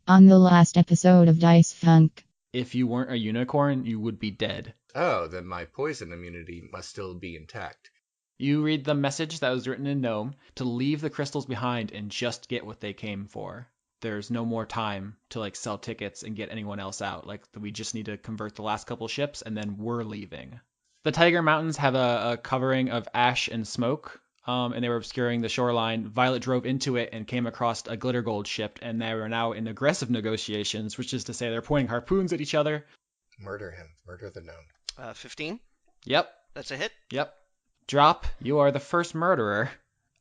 On the last episode of Dice Funk. If you weren't a unicorn, you would be dead. Oh, then my poison immunity must still be intact. You read the message that was written in Gnome to leave the crystals behind and just get what they came for. There's no more time to sell tickets and get anyone else out. We just need to convert the last couple ships and then we're leaving. The Tiger Mountains have a covering of ash and smoke, and they were obscuring the shoreline. Violet drove into it and came across a glitter gold ship, and they were now in aggressive negotiations, which is to say they're pointing harpoons at each other. Murder him. Murder the gnome. 15? Yep. That's a hit? Yep. Drop, you are the first murderer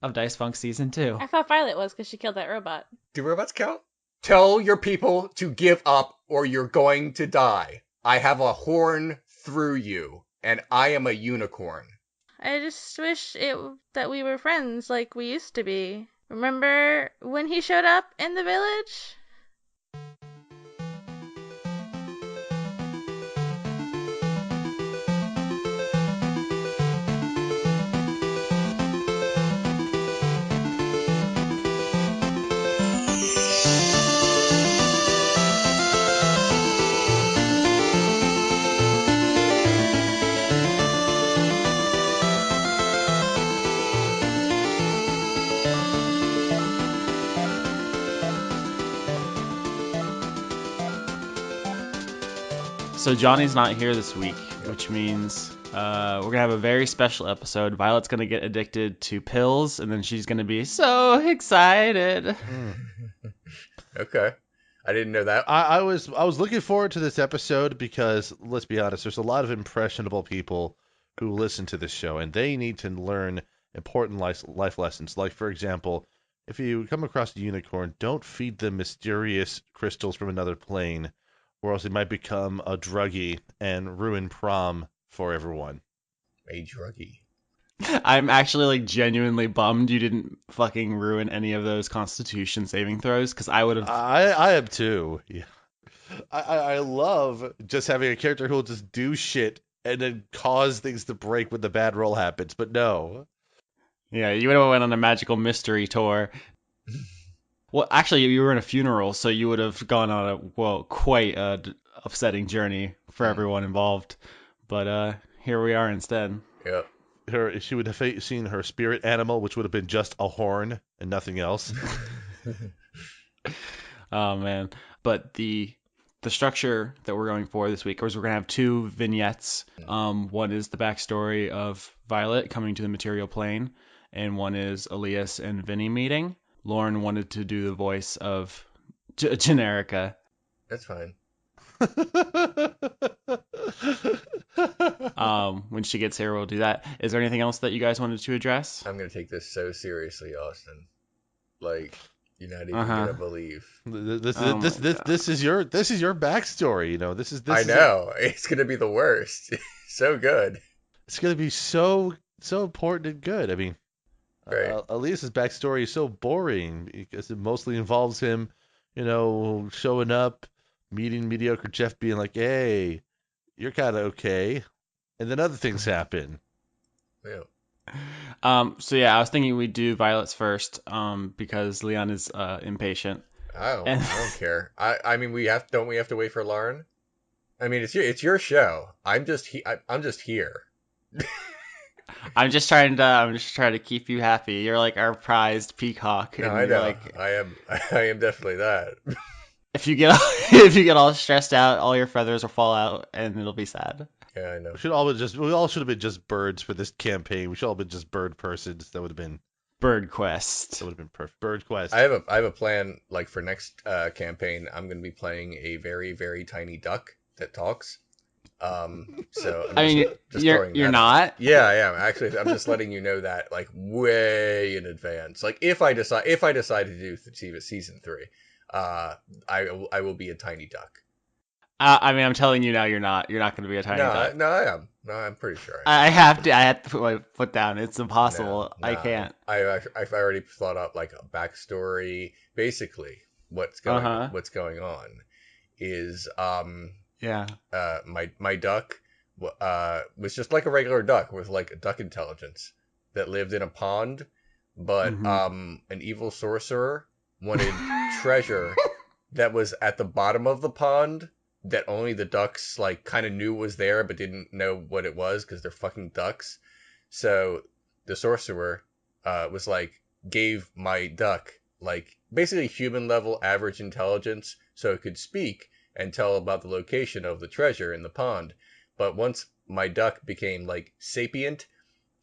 of Dice Funk Season 2. I thought Violet was because she killed that robot. Do robots count? Tell your people to give up or you're going to die. I have a horn through you, and I am a unicorn. I just wish that we were friends like we used to be. Remember when he showed up in the village? So Johnny's not here this week, which means we're going to have a very special episode. Violet's going to get addicted to pills, and then she's going to be so excited. Okay. I didn't know that. I was looking forward to this episode because, let's be honest, there's a lot of impressionable people who listen to this show, and they need to learn important life lessons. Like, for example, if you come across a unicorn, don't feed them mysterious crystals from another plane, or else it might become a druggie and ruin prom for everyone. A druggie. I'm actually genuinely bummed you didn't fucking ruin any of those Constitution saving throws, because I would have. I am too. Yeah. I love just having a character who will just do shit and then cause things to break when the bad roll happens, but no. Yeah, you would have went on a magical mystery tour. Well, actually, you were in a funeral, so you would have gone on quite a upsetting journey for everyone involved. But here we are instead. Yeah. She would have seen her spirit animal, which would have been just a horn and nothing else. Oh man! But the structure that we're going for this week is we're gonna have two vignettes. One is the backstory of Violet coming to the material plane, and one is Alias and Vinny meeting. Lauren wanted to do the voice of Generica. That's fine. When she gets here, we'll do that. Is there anything else that you guys wanted to address? I'm going to take this so seriously, Austin. You're not even going to believe. This is your backstory, you know. I know. It's going to be the worst. So good. It's going to be so important and good. I mean, right. Elias's backstory is so boring because it mostly involves him, showing up, meeting mediocre Jeff, being like, "Hey, you're kind of okay," and then other things happen. Yeah. So yeah, I was thinking we'd do Violet's first, because Leon is impatient. I don't care. I mean, don't we have to wait for Lauren? I mean, it's your show. I'm just here. I'm just trying to keep you happy. You're like our prized peacock. No, I know. I am definitely that. If you get all stressed out, all your feathers will fall out, and it'll be sad. Yeah, I know. We all should have been just birds for this campaign. We should all have been just bird persons. That would have been Bird Quest. That would have been perfect. Bird Quest. I have a plan. For next campaign, I'm going to be playing a very, very tiny duck that talks. So you're not. Yeah, I am. Actually, I'm just letting you know that way in advance. If I decide to do season 3, I will be a tiny duck. I mean, I'm telling you now, you're not going to be a tiny duck. No, I am. No, I'm pretty sure. I have to put my foot down. It's impossible. No, I can't. I've already thought up a backstory. Basically, what's going on is my duck was just like a regular duck with a duck intelligence that lived in a pond, but an evil sorcerer wanted treasure that was at the bottom of the pond that only the ducks like kind of knew was there but didn't know what it was because they're fucking ducks. So the sorcerer was like gave my duck like basically human level average intelligence so it could speak and tell about the location of the treasure in the pond. But once my duck became like sapient,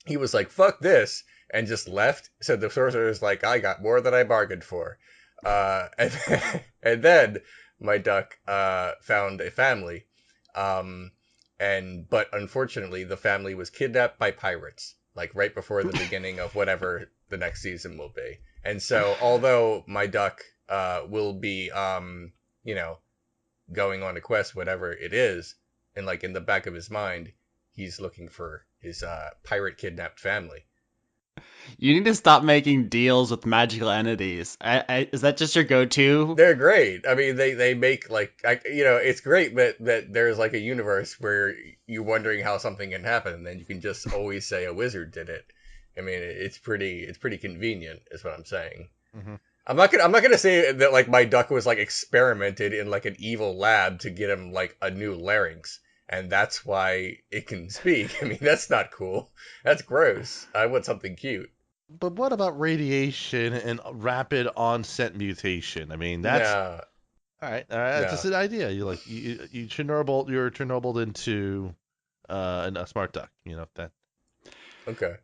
he was like, fuck this, and just left. So the sorcerer's like, I got more than I bargained for. And then my duck found a family. But unfortunately, the family was kidnapped by pirates, like right before the beginning of whatever the next season will be. And so, although my duck will be, going on a quest, whatever it is, and like in the back of his mind, he's looking for his pirate kidnapped family. You need to stop making deals with magical entities. Is that just your go-to? They're great. I mean, they make like it's great that there's like a universe where you're wondering how something can happen, and then you can just always say a wizard did it. I mean, it's pretty convenient, is what I'm saying. Mm-hmm. I'm not gonna say that like my duck was like experimented in like an evil lab to get him like a new larynx, and that's why it can speak. I mean, that's not cool. That's gross. I want something cute. But what about radiation and rapid onset mutation? I mean, that's No, all right. That's no. just an idea. You're Chernobyled into a smart duck. You know that. Okay.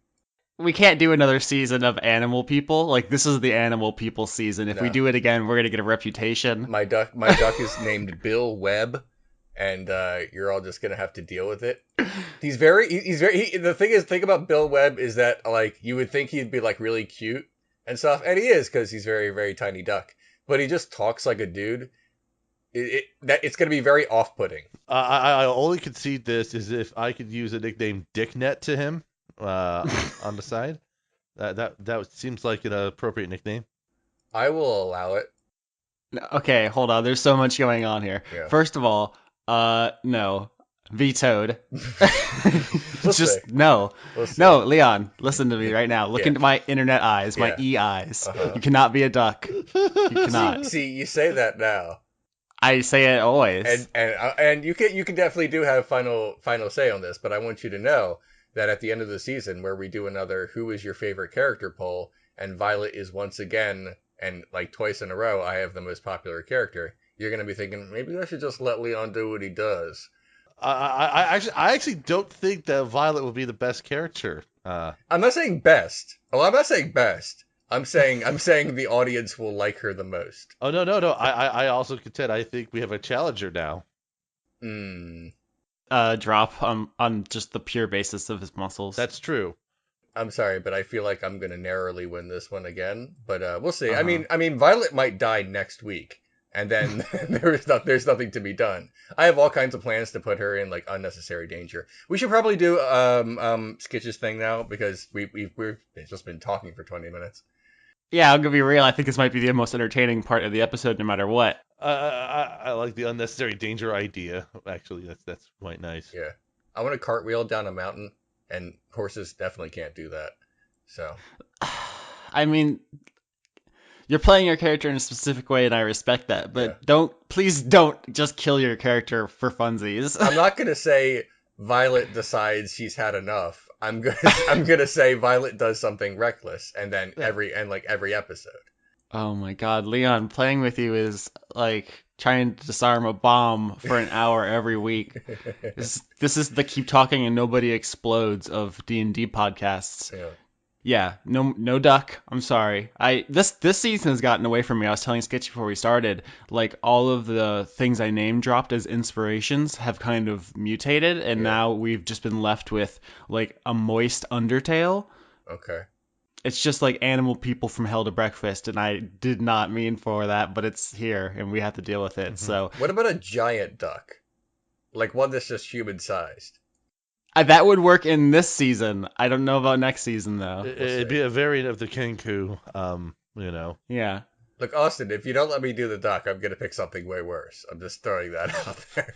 We can't do another season of animal people. Like, this is the animal people season. If we No. do it again, we're gonna get a reputation. My duck is named Bill Webb, and you're all just gonna have to deal with it. The thing about Bill Webb is that like you would think he'd be like really cute and stuff, and he is because he's very very tiny duck, but he just talks like a dude. It's gonna be very off-putting. I only concede this is if I could use a nickname Dicknet to him on the side. That seems like an appropriate nickname. I will allow it. Okay, hold on. There's so much going on here. Yeah. First of all, no. Vetoed. We'll Just see. no. We'll see. No, Leon, listen to me right now. Look Yeah. into my internet eyes, my Yeah. e-eyes. Uh-huh. You cannot be a duck. You cannot. See, you say that now, I say it always. and you can definitely do have final say on this, but I want you to know that at the end of the season, where we do another "Who is your favorite character" poll, and Violet is once again and like twice in a row, I have the most popular character. You're gonna be thinking maybe I should just let Leon do what he does. I actually don't think that Violet would be the best character. I'm not saying best. Oh, I'm not saying best. I'm saying the audience will like her the most. Oh no. I also contend. I think we have a challenger now. Drop on just the pure basis of his muscles. That's true. I'm sorry, but I feel like I'm gonna narrowly win this one again. But we'll see. Uh-huh. I mean, Violet might die next week, and then there's nothing to be done. I have all kinds of plans to put her in like unnecessary danger. We should probably do Skitch's thing now because we've just been talking for 20 minutes. Yeah, I'm gonna be real. I think this might be the most entertaining part of the episode, no matter what. I like the unnecessary danger idea. Actually, that's quite nice. Yeah, I want to cartwheel down a mountain, and horses definitely can't do that. So, I mean, you're playing your character in a specific way, and I respect that. But please don't just kill your character for funsies. I'm not gonna say Violet decides she's had enough. I'm gonna say Violet does something reckless, and then every episode. Oh my God, Leon, playing with you is like trying to disarm a bomb for an hour every week. This is the keep talking and nobody explodes of D&D podcasts. Yeah, no duck. I'm sorry. This season has gotten away from me. I was telling Sketchy before we started, like all of the things I name dropped as inspirations have kind of mutated, and now we've just been left with like a moist undertale. Okay. It's just like animal people from hell to breakfast, and I did not mean for that, but it's here, and we have to deal with it. Mm-hmm. So what about a giant duck? Like one that's just human sized? that would work in this season. I don't know about next season though. It'd be a variant of the Kenku. Yeah. Look, Austin, if you don't let me do the duck, I'm gonna pick something way worse. I'm just throwing that out there.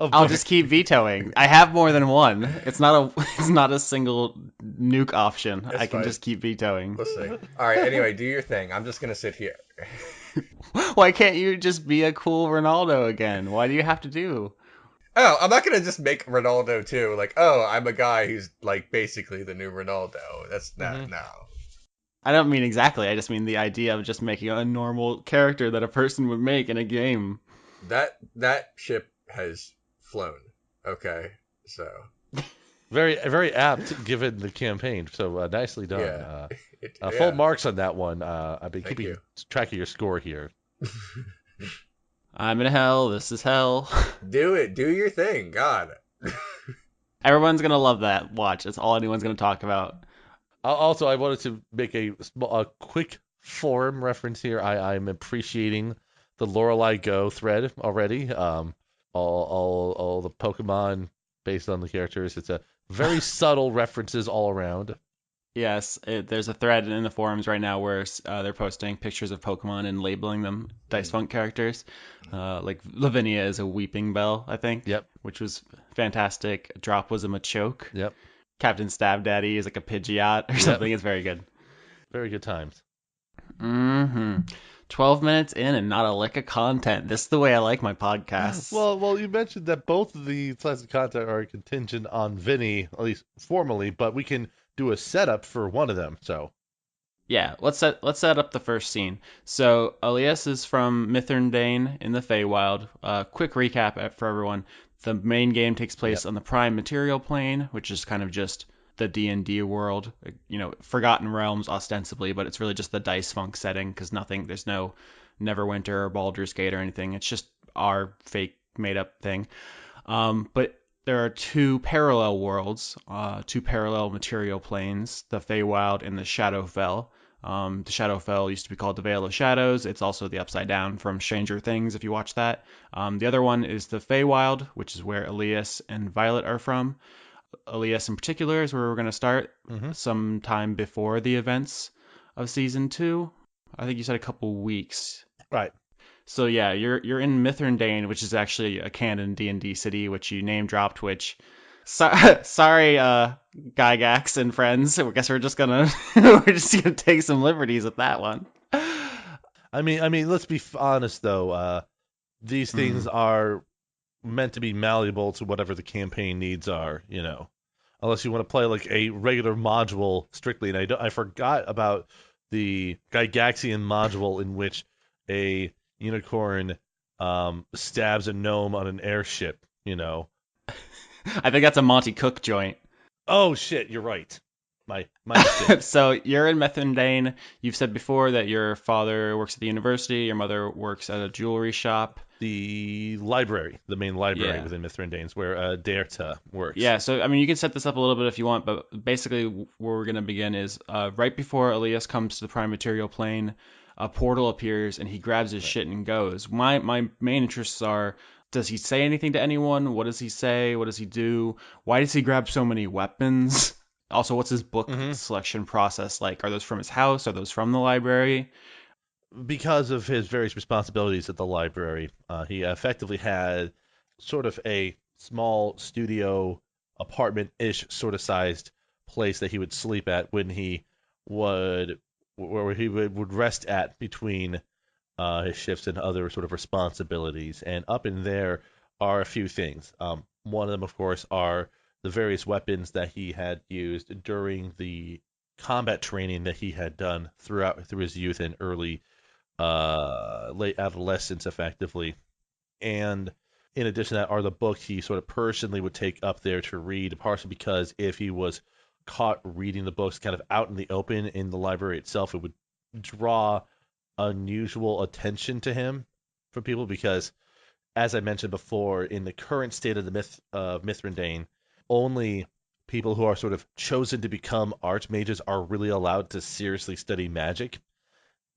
I'll just keep vetoing. I have more than one. It's not a single nuke option. That's I can fine. just keep vetoing. We'll see. All right. Anyway, do your thing. I'm just gonna sit here. Why can't you just be a cool Ronaldo again? Why do you have to do? Oh, I'm not gonna just make Ronaldo too. Like, oh, I'm a guy who's like basically the new Ronaldo. That's not Mhm. no. I don't mean exactly. I just mean the idea of just making a normal character that a person would make in a game. That ship has flown. Okay, so Very very apt given the campaign. So nicely done. yeah, Full yeah. marks on that one. I've been Thank keeping you. track of your score here. I'm in hell. This is hell. Do it. Do your thing. God. Everyone's gonna love that. Watch. It's all anyone's gonna talk about. Also, I wanted to make a quick forum reference here. I'm appreciating the Lorelei Go thread already. All the Pokemon based on the characters. It's a very subtle references all around. Yes, there's a thread in the forums right now where they're posting pictures of Pokemon and labeling them Dice Funk characters. Like Lavinia is a Weeping Bell, I think, Yep. which was fantastic. Drop was a Machoke. Yep. Captain Stab Daddy is like a Pidgeot or Yep. something. It's very good. Very good times. Mm-hmm. 12 minutes in and not a lick of content. This is the way I like my podcasts. Well, you mentioned that both of the classic content are contingent on Vinny, at least formally, but we can do a setup for one of them. So Yeah, let's set up the first scene. So Elias is from Mitherndane in the Feywild. Quick recap for everyone: the main game takes place Yep. on the Prime Material Plane, which is kind of just the D&D world, Forgotten Realms ostensibly, but it's really just the Dice Funk setting because there's no Neverwinter or Baldur's Gate or anything. It's just our fake made up thing. But there are two parallel worlds, two parallel material planes, the Feywild and the Shadowfell. The Shadowfell used to be called the Vale of Shadows. It's also the Upside Down from Stranger Things, if you watch that. The other one is the Feywild, which is where Elias and Violet are from. Elias in particular is where we're going to start sometime before the events of season 2. I think you said a couple weeks. right. So yeah, you're in Mitherndane, which is actually a canon D&D city, which you name dropped. Which, sorry, Gygax and friends. I guess we're just gonna take some liberties with that one. I mean, let's be honest though. These things are meant to be malleable to whatever the campaign needs are. Unless you want to play like a regular module strictly. And I forgot about the Gygaxian module in which a unicorn stabs a gnome on an airship. I think that's a Monty Cook joint. Oh shit, you're right. My mistake. So you're in Mitherndane. You've said before that your father works at the university, your mother works at a jewelry shop. The library, the main library Yeah. within Mithrandane's, where Daerta works. Yeah, so I mean, you can set this up a little bit if you want, but basically where we're gonna begin is right before Elias comes to the Prime Material Plane, a portal appears and he grabs his shit and goes. My main interests are: does he say anything to anyone? What does he say? What does he do? Why does he grab so many weapons? Also, what's his book selection process like? Are those from his house? Are those from the library? Because of his various responsibilities at the library, he effectively had sort of a small studio apartment-ish sort of sized place that he would sleep at when he would where he would rest at between his shifts and other sort of responsibilities. And up in there are a few things. One of them, of course, are the various weapons that he had used during the combat training that he had done through his youth and early late adolescence, effectively. And in addition to that, are the books he sort of personally would take up there to read, partially because if he was caught reading the books kind of out in the open in the library itself, it would draw unusual attention to him from people because, as I mentioned before, in the current state of the Mithrandane, only people who are sort of chosen to become archmages are really allowed to seriously study magic.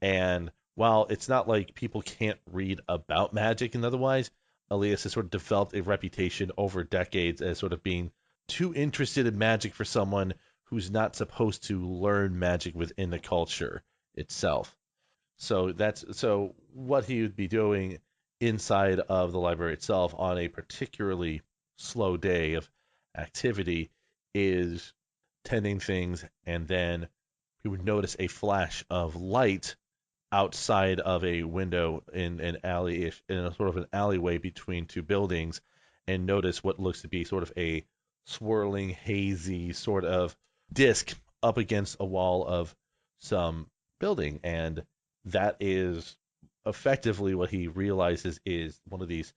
And while it's not like people can't read about magic and otherwise, Elias has sort of developed a reputation over decades as sort of being too interested in magic for someone who's not supposed to learn magic within the culture itself. So what he would be doing inside of the library itself on a particularly slow day of activity is tending things, and then he would notice a flash of light outside of a window in an alley, in a sort of an alleyway between two buildings, and notice what looks to be sort of a swirling, hazy sort of disc up against a wall of some building. And that is effectively what he realizes is one of these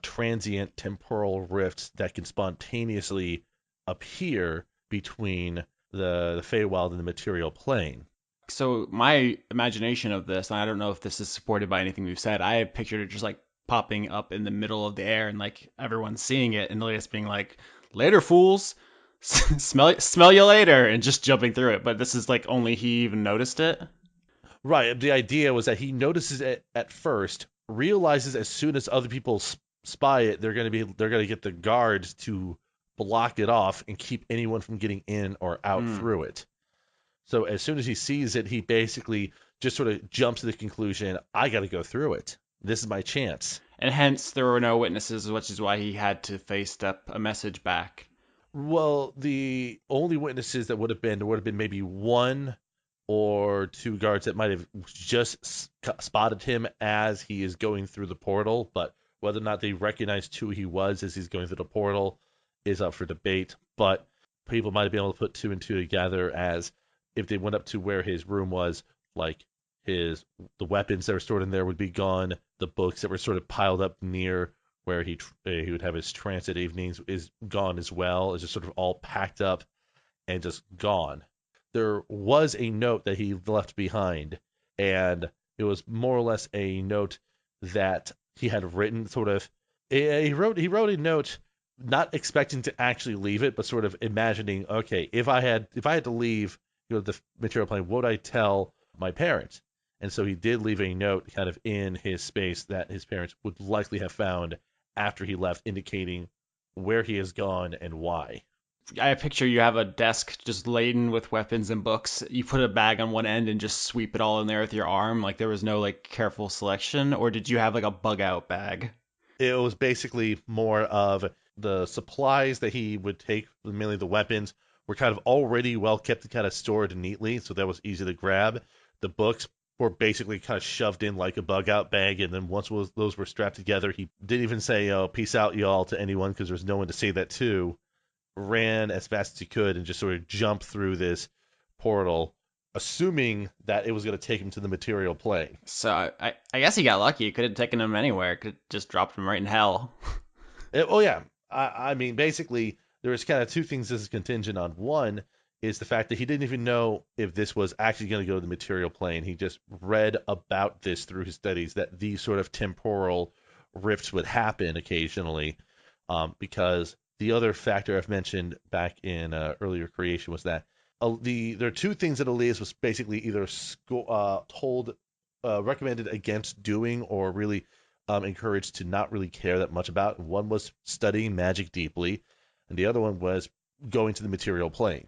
transient temporal rifts that can spontaneously appear between the Feywild and the material plane. So my imagination of this, and I don't know if this is supported by anything we've said, I pictured it just like popping up in the middle of the air and like everyone seeing it and Elias being like, "Later, fools, smell you later," and just jumping through it. But this is like only he even noticed it. Right. The idea was that he notices it at first, realizes as soon as other people spy it, they're gonna get the guards to block it off and keep anyone from getting in or out through it. So as soon as he sees it, he basically just sort of jumps to the conclusion, I got to go through it. This is my chance. And hence there were no witnesses, which is why he had to face step a message back. Well, the only witnesses that would have been maybe one or two guards that might have just spotted him as he is going through the portal, but whether or not they recognized who he was as he's going through the portal is up for debate. But people might have been able to put two and two together as if they went up to where his room was, like the weapons that were stored in there would be gone, the books that were sort of piled up near where he would have his transit evenings is gone as well. It's just sort of all packed up and just gone. There was a note that he left behind, and it was more or less a note that he had written. Sort of, he wrote a note, not expecting to actually leave it, but sort of imagining, okay, if I had to leave, the material plane, what would I tell my parents? And so he did leave a note kind of in his space that his parents would likely have found after he left, indicating where he has gone and why. I picture you have a desk just laden with weapons and books. You put a bag on one end and just sweep it all in there with your arm. Like there was no like careful selection, or did you have like a bug out bag? It was basically more of the supplies that he would take, mainly the weapons, were kind of already well kept and kind of stored neatly, so that was easy to grab. The books were basically kind of shoved in like a bug out bag, and then once those were strapped together, he didn't even say, "Oh, peace out, y'all," to anyone because there's no one to say that to. Ran as fast as he could and just sort of jumped through this portal, assuming that it was going to take him to the material plane. So I guess he got lucky. It could have taken him anywhere. It could have just dropped him right in hell. Yeah. I mean, basically, there was kind of two things this is contingent on. One is the fact that he didn't even know if this was actually going to go to the material plane. He just read about this through his studies, that these sort of temporal rifts would happen occasionally, because the other factor I've mentioned back in earlier creation was that there are two things that Elias was basically either recommended against doing or really encouraged to not really care that much about. One was studying magic deeply, and the other one was going to the material plane.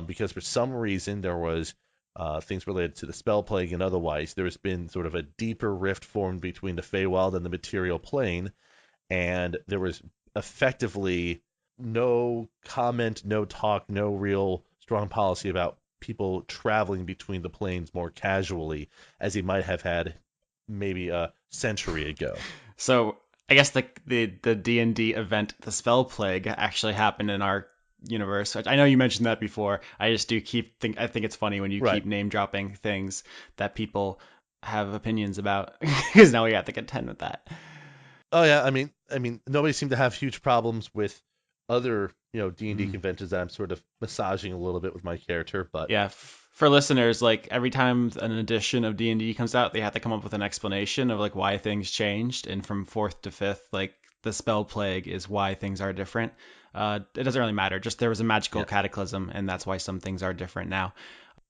Because for some reason there was things related to the spell plague and otherwise, there's been sort of a deeper rift formed between the Feywild and the material plane, and there was effectively no comment, no talk, no real strong policy about people traveling between the planes more casually as he might have had maybe a century ago. So I guess the D&D event, the Spell Plague, actually happened in our universe. I know you mentioned that before. I just do I think it's funny when you keep name dropping things that people have opinions about, because now we have to contend with that. Oh yeah, I mean, nobody seemed to have huge problems with other, D&D conventions that I'm sort of massaging a little bit with my character, but yeah, for listeners, like every time an edition of D&D comes out, they have to come up with an explanation of like why things changed, and from 4th to 5th, like the Spell Plague is why things are different. It doesn't really matter. Just there was a magical cataclysm, and that's why some things are different now,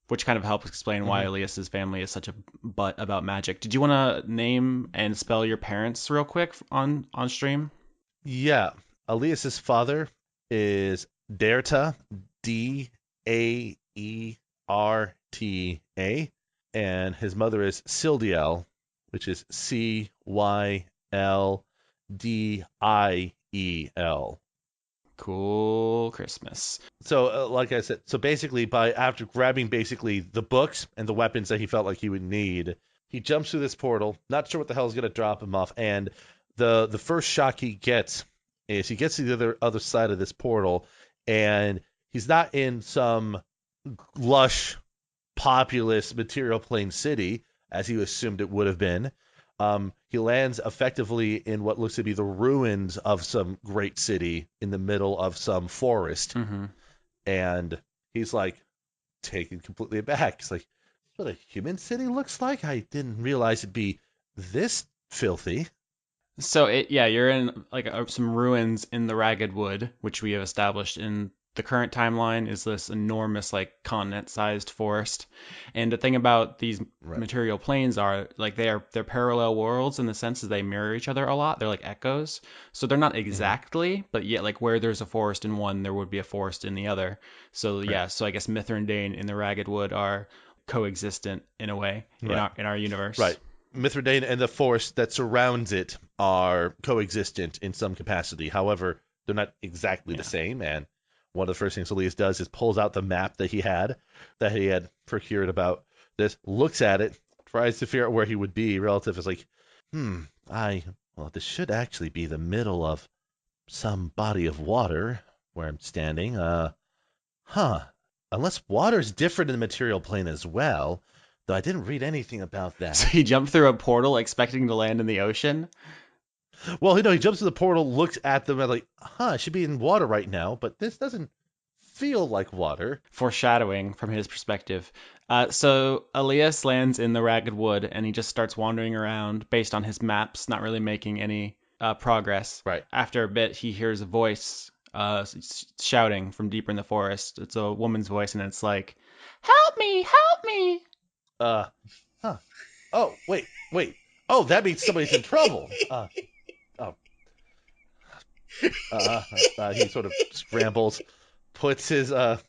which kind of helps explain why Elias's family is such a butt about magic. Did you want to name and spell your parents real quick on stream? Yeah, Elias's father is Daerta, Daerta, and his mother is Sildiel, which is Cyldiel. Cool Christmas. So, like I said, so basically, after grabbing basically the books and the weapons that he felt like he would need, he jumps through this portal. Not sure what the hell is going to drop him off, and the first shock he gets is he gets to the other side of this portal, and he's not in some lush, populous material plane city as he assumed it would have been. He lands effectively in what looks to be the ruins of some great city in the middle of some forest. Mm-hmm. And he's like taken completely aback. He's like, what a human city looks like? I didn't realize it'd be this filthy. So you're in like some ruins in the Ragged Wood, which we have established in the current timeline is this enormous like continent-sized forest. And the thing about these material planes are like they're parallel worlds in the sense that they mirror each other a lot. They're like echoes. So they're not exactly, but yet like where there's a forest in one, there would be a forest in the other. So so I guess Mithrandain and the Ragged Wood are coexistent in a way in our universe. Right. Mithrandain and the forest that surrounds it are coexistent in some capacity. However, they're not exactly the same. And one of the first things Alias does is pulls out the map that he had procured about this, looks at it, tries to figure out where he would be relative. Is like, this should actually be the middle of some body of water where I'm standing. Unless water is different in the material plane as well. Though I didn't read anything about that. So he jumped through a portal expecting to land in the ocean? Well, he jumps to the portal, looks at them, and like, it should be in water right now, but this doesn't feel like water. Foreshadowing from his perspective. So Alias lands in the Ragged Wood, and he just starts wandering around based on his maps, not really making any progress. Right. After a bit, he hears a voice shouting from deeper in the forest. It's a woman's voice, and it's like, "Help me! Help me!" Oh, wait. Oh, that means somebody's in trouble. He sort of scrambles, puts the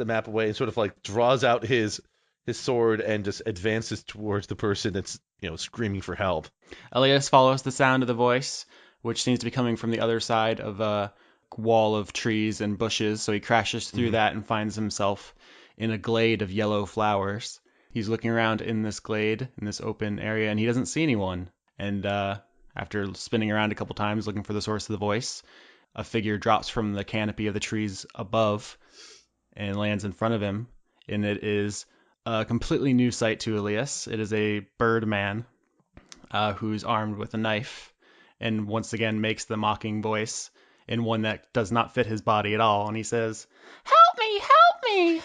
map away, and sort of like draws out his sword and just advances towards the person that's screaming for help. Elias follows the sound of the voice, which seems to be coming from the other side of a wall of trees and bushes. So he crashes through that and finds himself in a glade of yellow flowers. He's looking around in this glade, in this open area, and he doesn't see anyone. And after spinning around a couple times looking for the source of the voice, a figure drops from the canopy of the trees above and lands in front of him. And it is a completely new sight to Elias. It is a bird man who's armed with a knife and once again makes the mocking voice in one that does not fit his body at all. And he says, "Help me! Help me!"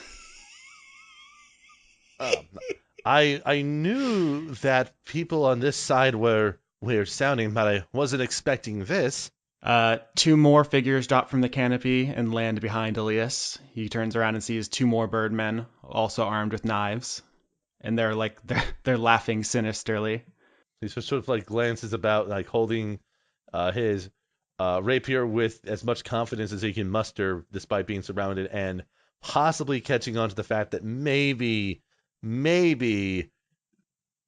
I knew that people on this side were sounding, but I wasn't expecting this. Two more figures drop from the canopy and land behind Elias. He turns around and sees two more birdmen, also armed with knives, and they're laughing sinisterly. He sort of like glances about, like holding his rapier with as much confidence as he can muster, despite being surrounded, and possibly catching on to the fact that maybe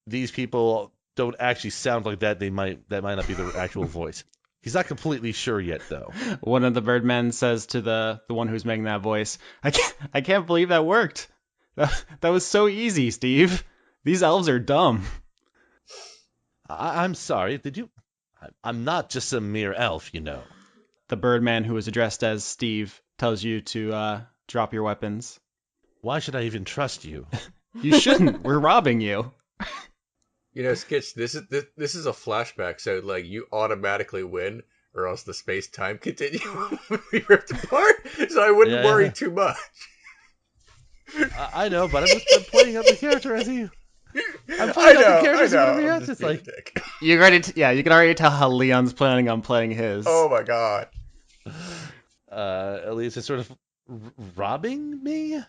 these people don't actually sound like that. That might not be the actual voice. He's not completely sure yet, though. One of the birdmen says to the one who's making that voice, I can't believe that worked. That was so easy, Steve. These elves are dumb." I'm sorry. I'm not just a mere elf, The birdman who was addressed as Steve tells you to drop your weapons. Why should I even trust you? You shouldn't. We're robbing you. Skitch, this is a flashback, so like you automatically win, or else the space-time continuum would be ripped apart. So I wouldn't worry too much. I know, but I'm playing out the character as he. I'm playing out the character as he reacts. It's like you can already tell how Leon's planning on playing his. Oh my god. Elias is sort of robbing me.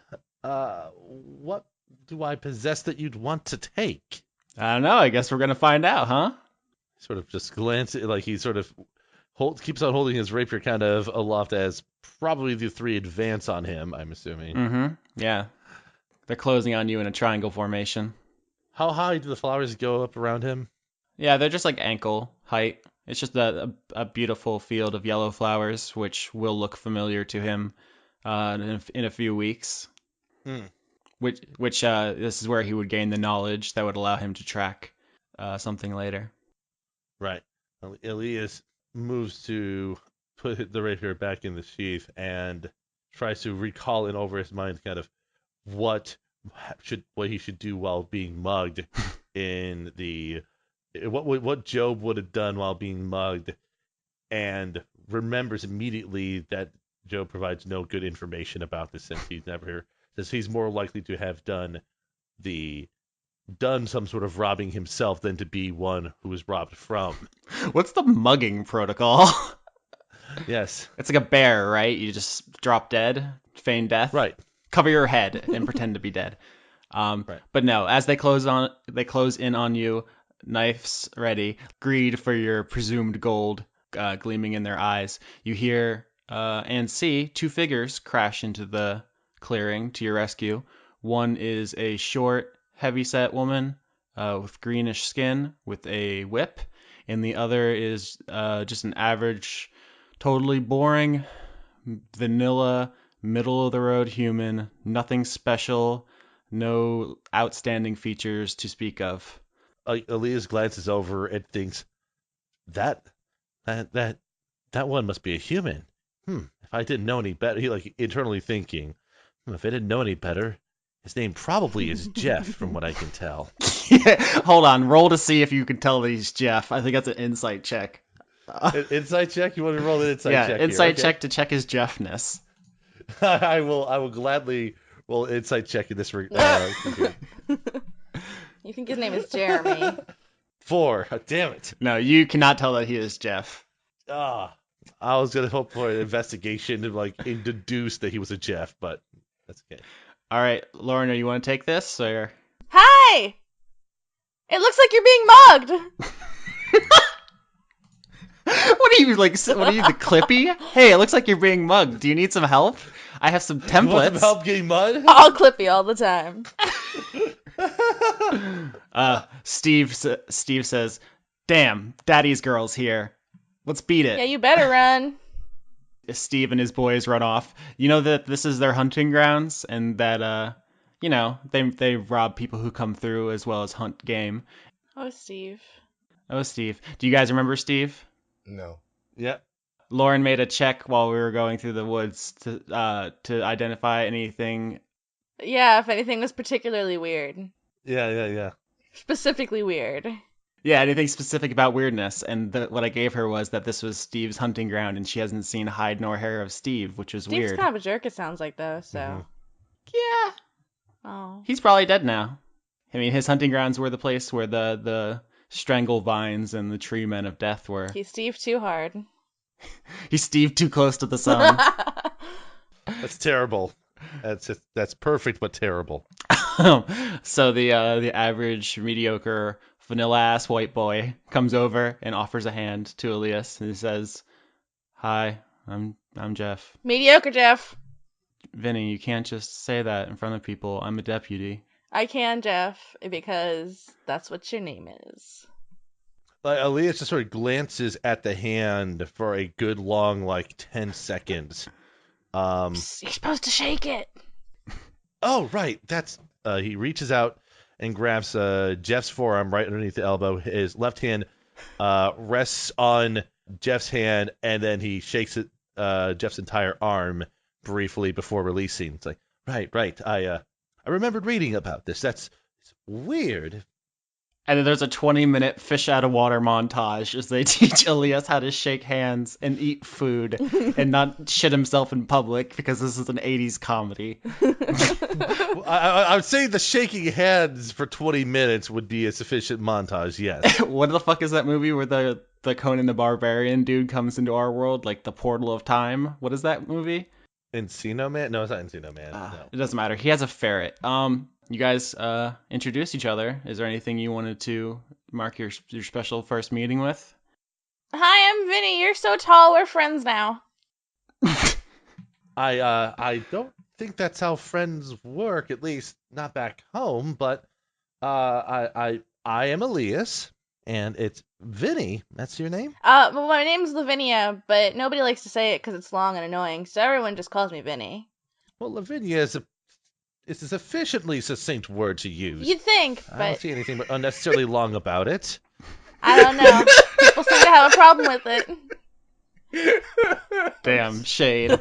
What do I possess that you'd want to take? I don't know. I guess we're gonna find out, huh? Sort of just glances, like he sort of keeps on holding his rapier kind of aloft as probably the three advance on him, I'm assuming. Mm-hmm. Yeah. They're closing on you in a triangle formation. How high do the flowers go up around him? Yeah, they're just like ankle height It's just a beautiful field of yellow flowers, which will look familiar to him in a few weeks. Hmm. Which this is where he would gain the knowledge that would allow him to track something later. Right. Elias moves to put the rapier back in the sheath and tries to recall in over his mind kind of what he should do while being mugged in the what Job would have done while being mugged, and remembers immediately that Job provides no good information about this since he's more likely to have done some sort of robbing himself than to be one who was robbed from. What's the mugging protocol? Yes. It's like a bear, right? You just drop dead, feign death, Right. cover your head, and pretend to be dead. Right. But no, as they close in on you, knives ready, greed for your presumed gold gleaming in their eyes. You hear and see two figures crash into the clearing to your rescue. One is a short, heavy-set woman with greenish skin with a whip, and the other is just an average, totally boring, vanilla, middle-of-the-road human, nothing special, no outstanding features to speak of. Elias glances over and thinks that that one must be a human. If I didn't know any better, he internally thinking, if I didn't know any better, his name probably is Jeff, from what I can tell. Hold on, roll to see if you can tell that he's Jeff. I think that's an insight check. Insight check? You want to roll an insight Yeah, check? insight here? check to check his Jeffness. I will gladly roll an insight check in this. You think his name is Jeremy? 4. Damn it. No, you cannot tell that he is Jeff. I was gonna hope for an investigation to deduce that he was a Jeff, but that's okay. All right, Lauren, you want to take this or? Hi! It looks like you're being mugged! What are you What are you, the Clippy? Hey, it looks like you're being mugged. Do you need some help? I have some templates. You want some help getting mud? All Clippy all the time. Steve says, "Damn, Daddy's girl's here. Let's beat it." Yeah, you better run. Steve and his boys run off. You know that this is their hunting grounds, and that they rob people who come through as well as hunt game. Oh, Steve. Oh, Steve. Do you guys remember Steve? No. Yep. Lauren made a check while we were going through the woods to identify anything. Yeah, if anything was particularly weird. Yeah. Specifically weird. Yeah, anything specific about weirdness. And what I gave her was that this was Steve's hunting ground, and she hasn't seen hide nor hair of Steve, which is Steve's weird. kind of a jerk, it sounds like, though, so. Mhm. Yeah. Oh. He's probably dead now. I mean, his hunting grounds were the place where the strangle vines and the tree men of death were. He's Steve too hard. He's Steve too close to the sun. That's terrible. That's perfect, but terrible. So the average, mediocre, vanilla-ass white boy comes over and offers a hand to Elias, and he says, "Hi, I'm Jeff." Mediocre Jeff. Vinny, you can't just say that in front of people. I'm a deputy. I can, Jeff, because that's what your name is. Elias just sort of glances at the hand for a good long 10 seconds. You're supposed to shake it. Oh, right. He reaches out and grabs Jeff's forearm right underneath the elbow. His left hand rests on Jeff's hand, and then he shakes Jeff's entire arm briefly before releasing. It's like, right. I remembered reading about this. It's weird. And then there's a 20-minute fish out of water montage as they teach Elias how to shake hands and eat food and not shit himself in public, because this is an 80s comedy. I would say the shaking hands for 20 minutes would be a sufficient montage, yes. What the fuck is that movie where the Conan the Barbarian dude comes into our world, like the portal of time? What is that movie? Encino Man? No, it's not Encino Man. No. It doesn't matter. He has a ferret. You guys introduce each other. Is there anything you wanted to mark your special first meeting with? Hi, I'm Vinny. You're so tall. We're friends now. I don't think that's how friends work, at least not back home, but I am Elias, and it's Vinny, that's your name? Well, my name's Lavinia, but nobody likes to say it because it's long and annoying, so everyone just calls me Vinny. Well, Lavinia is a sufficiently succinct word to use. You'd think, I don't but see anything unnecessarily long about it. I don't know. People seem to have a problem with it. Damn, shade.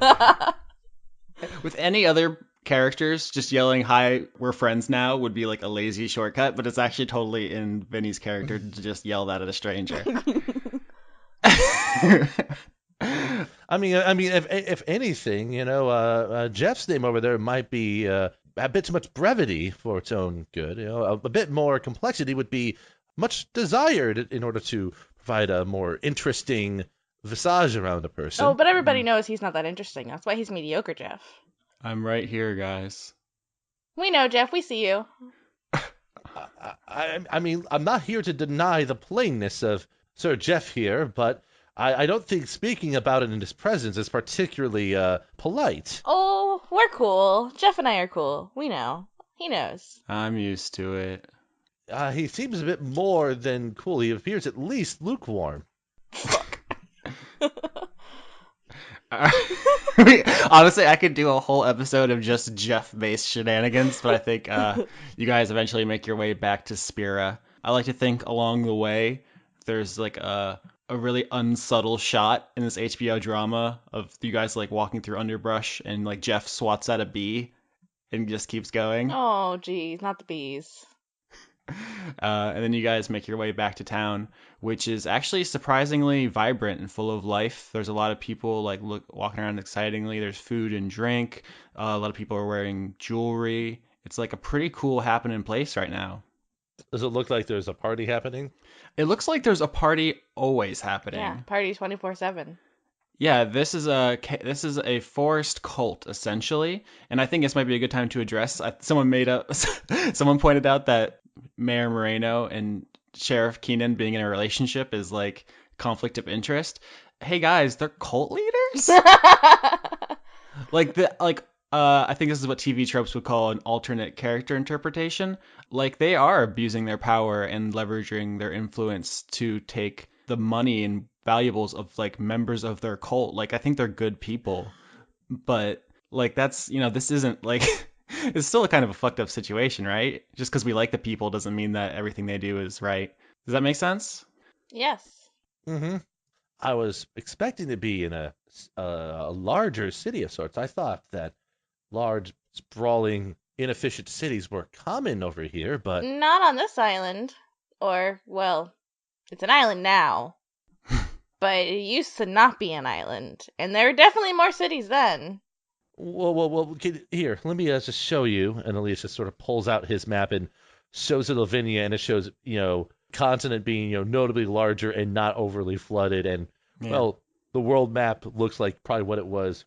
With any other characters, just yelling, "Hi, we're friends now," would be like a lazy shortcut, but it's actually totally in Vinny's character to just yell that at a stranger. I mean, if anything, Jeff's name over there might be a bit too much brevity for its own good. A bit more complexity would be much desired in order to provide a more interesting visage around a person. Oh, but everybody knows he's not that interesting. That's why he's mediocre, Jeff. I'm right here, guys. We know, Jeff. We see you. I mean, I'm not here to deny the plainness of Sir Jeff here, but I don't think speaking about it in his presence is particularly polite. Oh, we're cool. Jeff and I are cool. We know. He knows. I'm used to it. He seems a bit more than cool. He appears at least lukewarm. Honestly, I could do a whole episode of just Jeff-based shenanigans, but I think you guys eventually make your way back to Spira. I like to think along the way there's like a really unsubtle shot in this HBO drama of you guys like walking through underbrush and like Jeff swats at a bee and just keeps going. Oh, geez, not the bees. And then you guys make your way back to town, which is actually surprisingly vibrant and full of life. There's a lot of people like walking around excitingly. There's food and drink. A lot of people are wearing jewelry. It's like a pretty cool happening place right now. Does it look like there's a party happening? It looks like there's a party always happening. Yeah, party 24/7. Yeah, this is a forest cult essentially, and I think this might be a good time to address. Someone pointed out that Mayor Moreno and Sheriff Keenan being in a relationship is like conflict of interest. Hey guys, they're cult leaders. I think this is what TV tropes would call an alternate character interpretation. Like they are abusing their power and leveraging their influence to take the money and valuables of like members of their cult. Like I think they're good people, but like that's this isn't like it's still a kind of a fucked up situation, right? Just because we like the people doesn't mean that everything they do is right. Does that make sense? Yes. Mm-hmm. I was expecting to be in a larger city of sorts. I thought that large, sprawling, inefficient cities were common over here, but Not on this island. Or, well, it's an island now. But it used to not be an island. And there were definitely more cities then. well, here, let me just show you. And Elias just sort of pulls out his map and shows it Lavinia, and it shows, continent being, notably larger and not overly flooded. And, Yeah. well, the world map looks like probably what it was,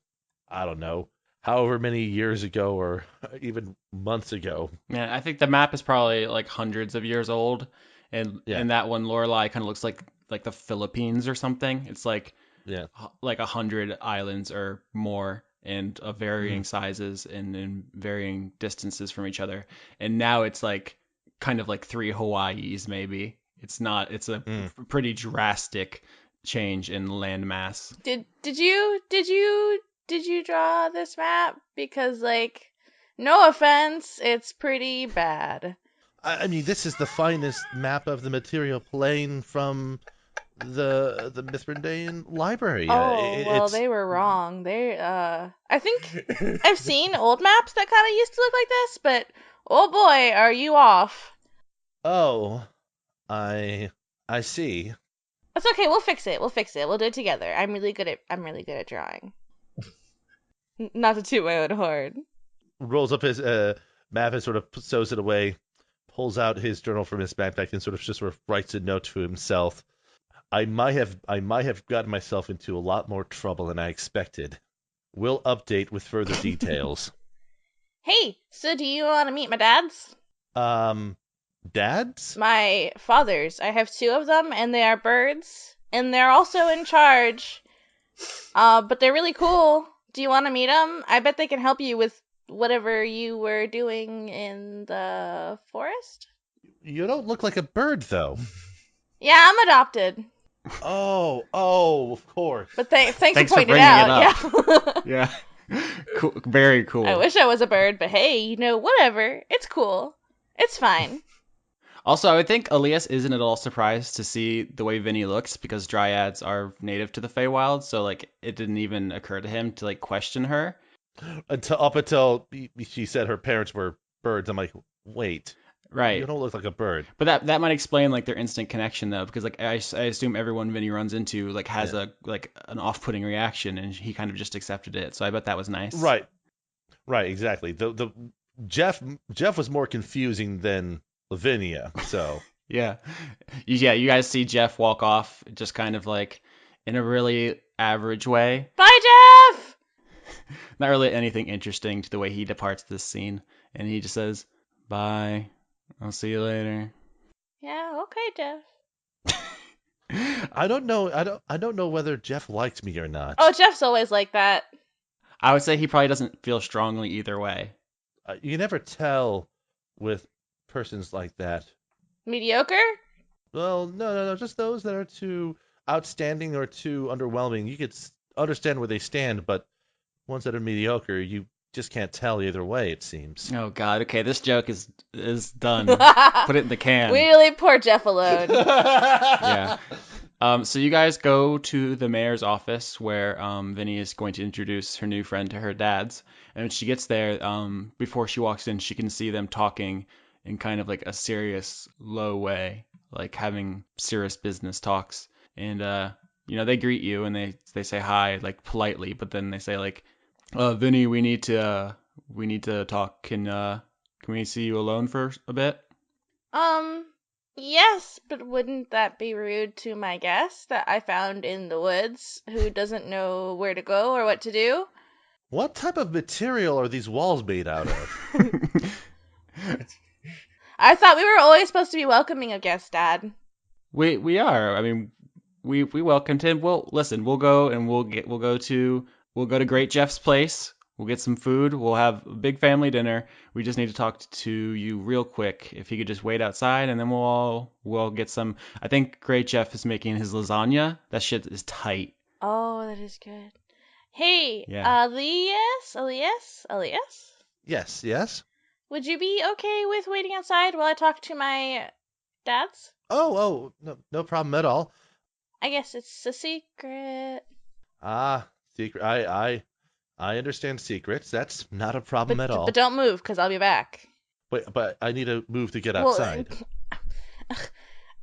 I don't know, however many years ago or even months ago. Yeah, I think the map is probably like hundreds of years old, and Yeah. that one Lorelei kind of looks like the Philippines or something. It's like Yeah. like 100 islands or more, and of varying sizes and in varying distances from each other. And now it's like kind of like 3 Hawaiis maybe. It's a pretty drastic change in land mass. Did you draw this map? Because, like, no offense, it's pretty bad. I mean, this is the finest map of the material plane from the Mithrindaean library. They were wrong. I think I've seen old maps that kind of used to look like this, but oh boy, are you off. Oh, I see. It's okay, we'll fix it. We'll do it together. I'm really good at drawing. Not to toot my own horn. Rolls up his map and sort of sews it away, pulls out his journal from his backpack and sort of writes a note to himself. I might have gotten myself into a lot more trouble than I expected. We'll update with further details. Hey, so do you want to meet my dads? Dads? My fathers. I have 2 of them, and they are birds, and they're also in charge. But they're really cool. Do you want to meet them? I bet they can help you with whatever you were doing in the forest. You don't look like a bird, though. Yeah, I'm adopted. Oh, of course. But thanks for Thanks for pointing it bringing it out. Yeah. Yeah. Cool. Very cool. I wish I was a bird, but hey, whatever. It's cool. It's fine. Also, I would think Elias isn't at all surprised to see the way Vinny looks because dryads are native to the Feywild, so like it didn't even occur to him to like question her. Until she said her parents were birds. I'm like, wait, you Right. don't look like a bird. But that might explain like their instant connection though, because like I assume everyone Vinny runs into like has Yeah. a like an off-putting reaction, and he kind of just accepted it. So I bet that was nice. Right, exactly. The Jeff was more confusing than Lavinia. So Yeah. You guys see Jeff walk off just kind of like in a really average way. Bye, Jeff! Not really anything interesting to the way he departs this scene, and he just says, "Bye. I'll see you later." Yeah, okay, Jeff. I don't know. I don't know whether Jeff likes me or not. Oh, Jeff's always like that. I would say he probably doesn't feel strongly either way. You never tell with persons like that. Mediocre? Well, no. Just those that are too outstanding or too underwhelming. You could understand where they stand, but ones that are mediocre, you just can't tell either way. It seems. Oh God. Okay, this joke is done. Put it in the can. We leave poor Jeff alone. Yeah. So you guys go to the mayor's office where Vinny is going to introduce her new friend to her dad's. And when she gets there, before she walks in, she can see them talking in kind of like a serious, low way, like having serious business talks. And they greet you and they say hi like politely, but then they say like, Vinny, we need to talk. Can we see you alone for a bit? Yes, but wouldn't that be rude to my guest that I found in the woods who doesn't know where to go or what to do? What type of material are these walls made out of? I thought we were always supposed to be welcoming of guests, Dad. We are. I mean, we welcomed him. Well, listen, we'll go and we'll go to Great Jeff's place. We'll get some food. We'll have a big family dinner. We just need to talk to you real quick. If you could just wait outside, and then we'll get some. I think Great Jeff is making his lasagna. That shit is tight. Oh, that is good. Hey, Yeah. Elias? Yes. Would you be okay with waiting outside while I talk to my dads? Oh, no problem at all. I guess it's a secret. Secret. I understand secrets. That's not a problem at all. But don't move, because I'll be back. But I need to move to get outside. Well,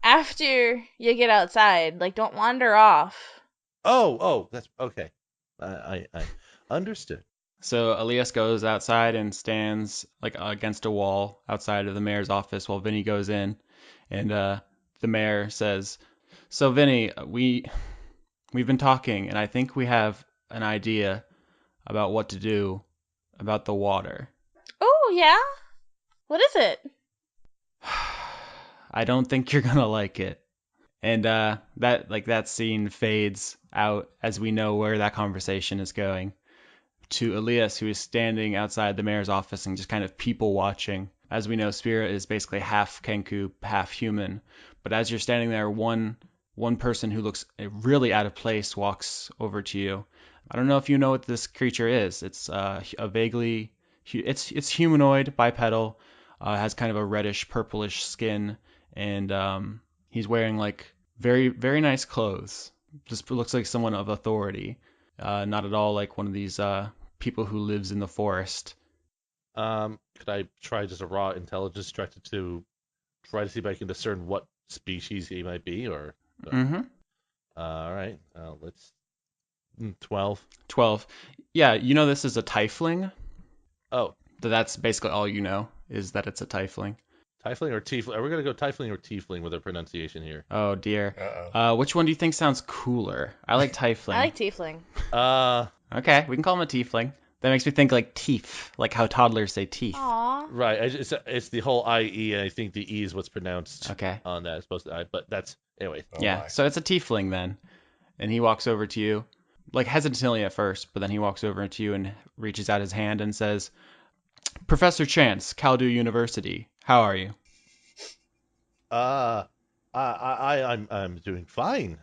after you get outside, like, don't wander off. Oh, that's okay. I understood. So Elias goes outside and stands like against a wall outside of the mayor's office while Vinny goes in, and the mayor says, "So Vinny, we've been talking, and I think we have an idea about what to do about the water." Oh, yeah? What is it? I don't think you're gonna like it. And that scene fades out as we know where that conversation is going, to Elias, who is standing outside the mayor's office and just kind of people watching. As we know, Spirit is basically half Kenku, half human. But as you're standing there, one person who looks really out of place walks over to you. I don't know if you know what this creature is. It's it's humanoid, bipedal, has kind of a reddish purplish skin, and he's wearing like very very nice clothes. Just looks like someone of authority. Not at all like one of these people who lives in the forest. Could I try just a raw intelligence check to try to see if I can discern what species he might be, or? Mm-hmm. All right. Let's 12. 12. Yeah, you know this is a tiefling. Oh, That's basically all you know, is that it's a tiefling. tiefling or tiefling? Are we gonna go tiefling or tiefling with our pronunciation here? Oh dear. Uh-oh. Which one do you think sounds cooler? I like tiefling. I like tiefling. Okay, we can call him a tiefling. That makes me think like teeth, like how toddlers say teeth. Aw. Right. It's the whole IE, and I think the E is what's pronounced Okay. on that. It's supposed to, but that's anyway. Oh Yeah, my. so it's a tiefling then. And he walks over to you, like hesitantly at first, but then he walks over to you and reaches out his hand and says, "Professor Chance, Caldu University, how are you?" I'm I'm doing fine,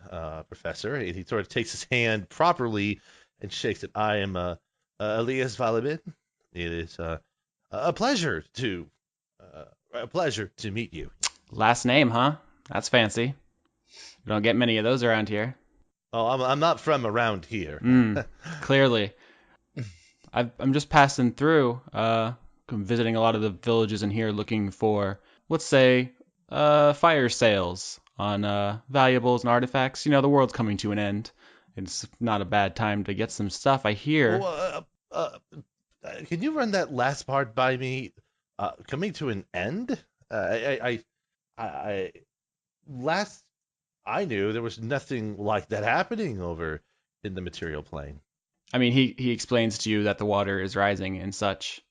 Professor. And he sort of takes his hand properly and shakes it. I am Elias Valabin. It is a pleasure to meet you. Last name, huh? That's fancy. We don't get many of those around here. Oh, I'm not from around here. Clearly. I'm just passing through, visiting a lot of the villages in here looking for, let's say, fire sales on valuables and artifacts. You know, the world's coming to an end. It's not a bad time to get some stuff. I hear. Well, can you run that last part by me? Coming to an end? I last I knew there was nothing like that happening over in the material plane. I mean, he explains to you that the water is rising and such.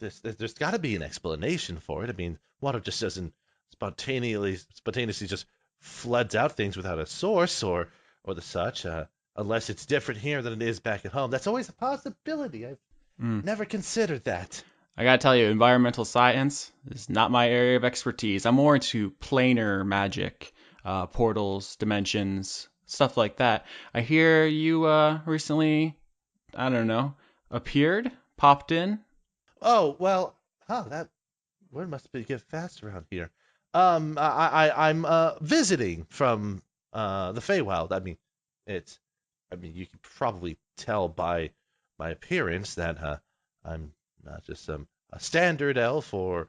There's got to be an explanation for it. I mean, water just doesn't spontaneously just floods out things without a source or the such. Unless it's different here than it is back at home. That's always a possibility. I've never considered that. I gotta tell you, environmental science is not my area of expertise. I'm more into planar magic, portals, dimensions, stuff like that. I hear you recently, I don't know, appeared, popped in. Oh well, that word must be get fast around here. I'm visiting from the Feywild. It's. I mean, you can probably tell by my appearance that I'm not just a standard elf or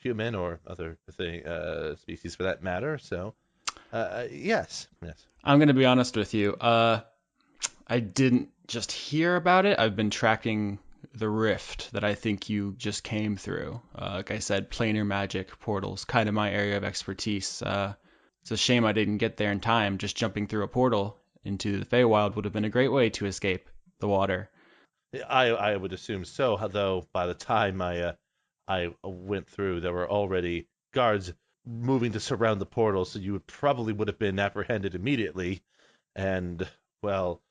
human or other species for that matter. So, yes. I'm gonna be honest with you. I didn't just hear about it. I've been tracking the rift that I think you just came through. Like I said, planar magic portals, kind of my area of expertise. It's a shame I didn't get there in time. Just jumping through a portal into the Feywild would have been a great way to escape the water. I would assume so. Though by the time I went through, there were already guards moving to surround the portal, so you would have been apprehended immediately. And well,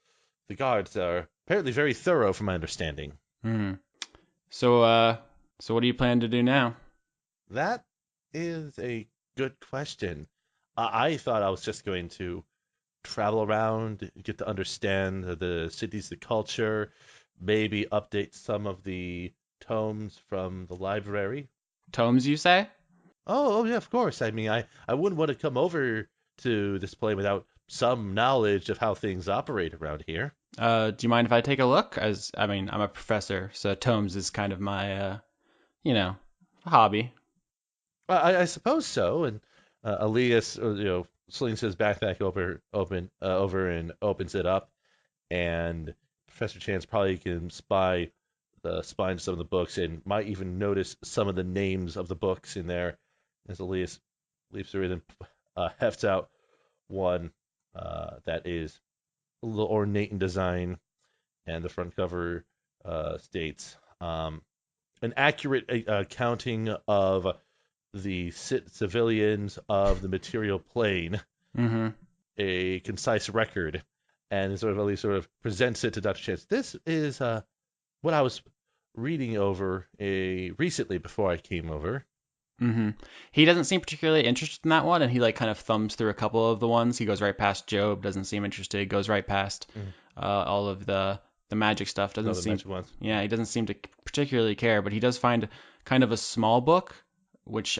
the guards are apparently very thorough, from my understanding. Hmm. So, so what do you plan to do now? That is a good question. I thought I was just going to travel around, get to understand the cities, the culture, maybe update some of the tomes from the library. Tomes, you say? Oh yeah, of course. I mean, I wouldn't want to come over to this play without some knowledge of how things operate around here. Do you mind if I take a look? I mean, I'm a professor, so tomes is kind of my, you know, hobby. I suppose so. And Elias, slings his backpack over and opens it up, and Professor Chance probably can spy the spine of some of the books and might even notice some of the names of the books in there as Elias leaps through it and hefts out one that is a little ornate in design, and the front cover states an accurate accounting of the civilians of the material plane, Mm-hmm. a concise record, and sort of at least sort of presents it to Dr. Chance. This is what I was reading over recently before I came over. Mm-hmm. He doesn't seem particularly interested in that one, and he like kind of thumbs through a couple of the ones. He goes right past Job, doesn't seem interested. Goes right past all of the magic stuff. Doesn't Other seem. magic ones. Yeah, he doesn't seem to particularly care, but he does find kind of a small book, which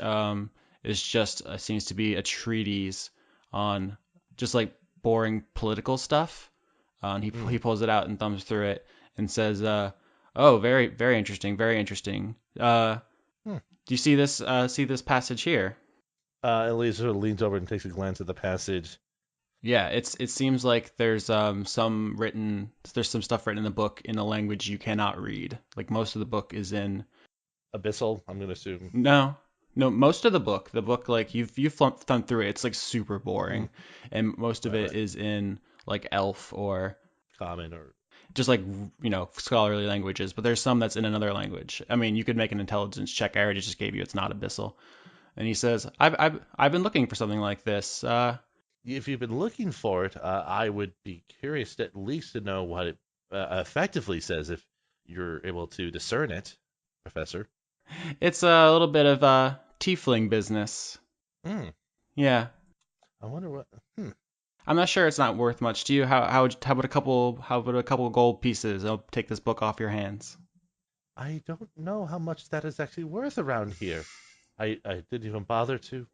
is just seems to be a treatise on just like boring political stuff. And he pulls it out and thumbs through it and says, "Oh, very very interesting, very interesting. Do you see this passage here?" And Lee sort of leans over and takes a glance at the passage. Yeah, it seems like there's some stuff written in the book in a language you cannot read. Like most of the book is in Abyssal, I'm going to assume. no, most of the book like you've thumbed through it. It's like super boring, and most of it is in like Elf or Common or just like scholarly languages. But there's some that's in another language. I mean, you could make an intelligence check. I already just gave you. It's not Abyssal. And he says, I've been looking for something like this. if you've been looking for it, I would be curious at least to know what it effectively says if you're able to discern it, Professor. It's a little bit of tiefling business. Hmm. Yeah. I wonder what. I'm not sure it's not worth much to you. How about a couple gold pieces? I'll take this book off your hands. I don't know how much that is actually worth around here. I didn't even bother to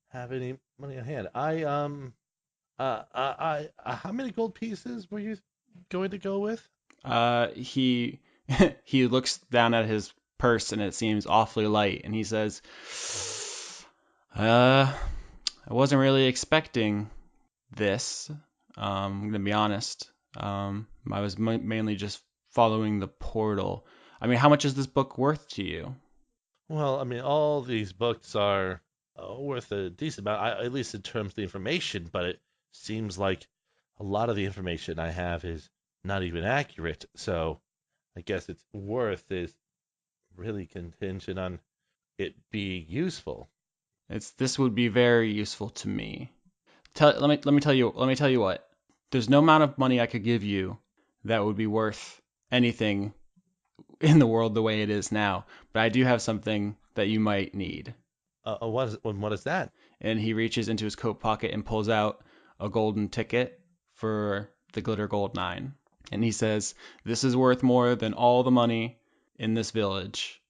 have any money on hand. How many gold pieces were you going to go with? He he looks down at his purse and it seems awfully light, and he says, I wasn't really expecting this. I'm gonna be honest. I was mainly just following the portal. I mean, how much is this book worth to you? Well, I mean, all these books are worth a decent amount, at least in terms of the information, but it seems like a lot of the information I have is not even accurate. So I guess its worth is really contingent on it being useful. This would be very useful to me. Let me tell you what. There's no amount of money I could give you that would be worth anything in the world the way it is now, but I do have something that you might need. What is that? And he reaches into his coat pocket and pulls out a golden ticket for the Glitter Gold 9. And he says, "This is worth more than all the money in this village."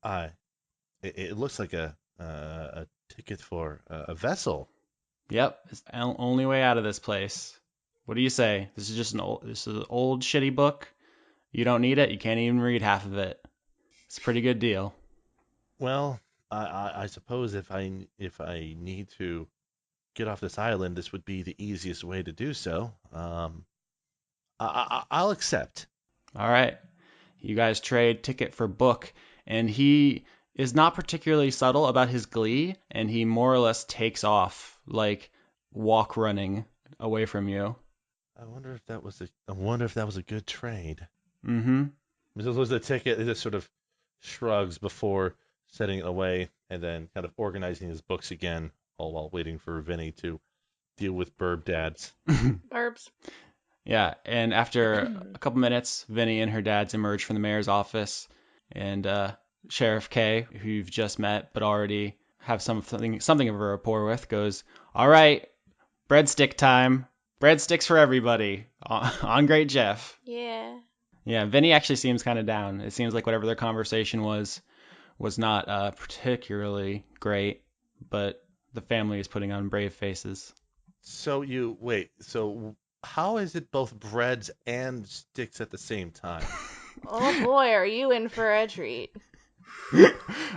I. It looks like a ticket for a vessel. Yep, it's the only way out of this place. What do you say? This is an old shitty book. You don't need it. You can't even read half of it. It's a pretty good deal. Well, I suppose if I need to get off this island, this would be the easiest way to do so. I'll accept. All right. You guys trade ticket for book, and he is not particularly subtle about his glee, and he more or less takes off, like walk running away from you. I wonder if that was a good trade. Mm-hmm. This was the ticket. He just sort of shrugs before setting it away, and then kind of organizing his books again, all while waiting for Vinny to deal with Burb Dads. Burbs. Yeah, and after a couple minutes, Vinny and her dads emerge from the mayor's office, and Sheriff K, who you've just met but already have something of a rapport with, goes, "All right, breadstick time. Breadsticks for everybody." On Great Jeff. Yeah. Yeah, Vinny actually seems kind of down. It seems like whatever their conversation was not particularly great, but the family is putting on brave faces. So you wait. So how is it both breads and sticks at the same time? Oh boy, are you in for a treat.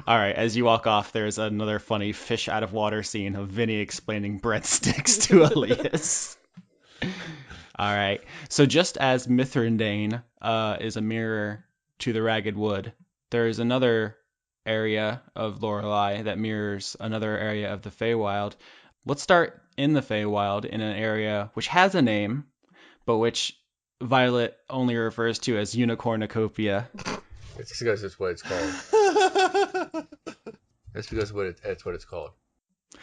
All right, as you walk off, there's another funny fish out of water scene of Vinny explaining breadsticks to Elias. All right, so just as Mithrindain is a mirror to the Ragged Wood, there is another area of Lorelei that mirrors another area of the Feywild. Let's start in the Feywild in an area which has a name, but which Violet only refers to as Unicornucopia. It's because it's what it's called. That's because it's what it's called.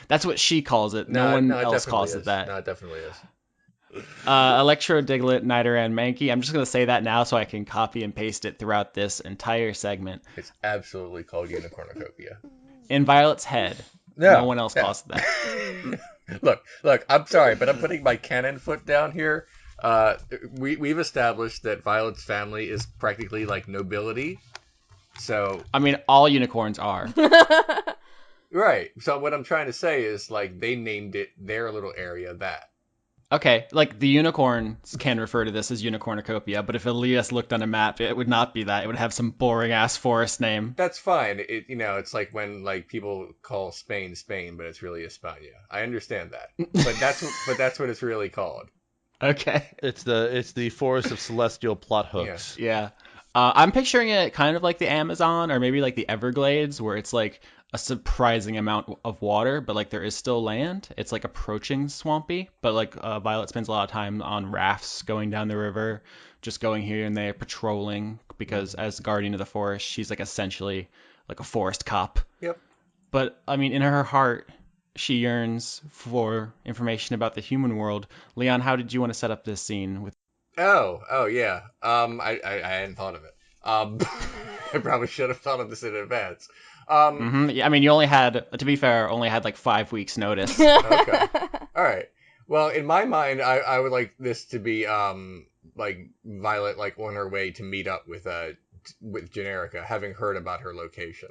That's what she calls it. No one else calls it that. No, it definitely is. Electro, Diglett, Nidoran, Mankey. I'm just going to say that now so I can copy and paste it throughout this entire segment. It's absolutely called Unicornucopia. In Violet's head, no one else calls it that. Look, I'm sorry, but I'm putting my cannon foot down here. We've established that Violet's family is practically like nobility. So I mean, all unicorns are. Right. So what I'm trying to say is like they named it their little area that. Okay, like the unicorns can refer to this as Unicornucopia, but if Elias looked on a map, it would not be that. It would have some boring ass forest name. That's fine. It's like when like people call Spain Spain, but it's really España. I understand that, but that's what it's really called. Okay. It's the forest of celestial plot hooks. Yeah. I'm picturing it kind of like the Amazon or maybe like the Everglades, where it's like a surprising amount of water, but like there is still land. It's like approaching swampy, but like Violet spends a lot of time on rafts going down the river, just going here and there patrolling because as guardian of the forest, she's like essentially like a forest cop. Yep. But I mean, in her heart, she yearns for information about the human world. Leon, how did you want to set up this scene with? Oh yeah. I hadn't thought of it. I probably should have thought of this in advance. Yeah, I mean, you only had, to be fair, like 5 weeks notice. Okay. All right. Well, in my mind, I would like this to be like Violet like on her way to meet up with Generica, having heard about her location.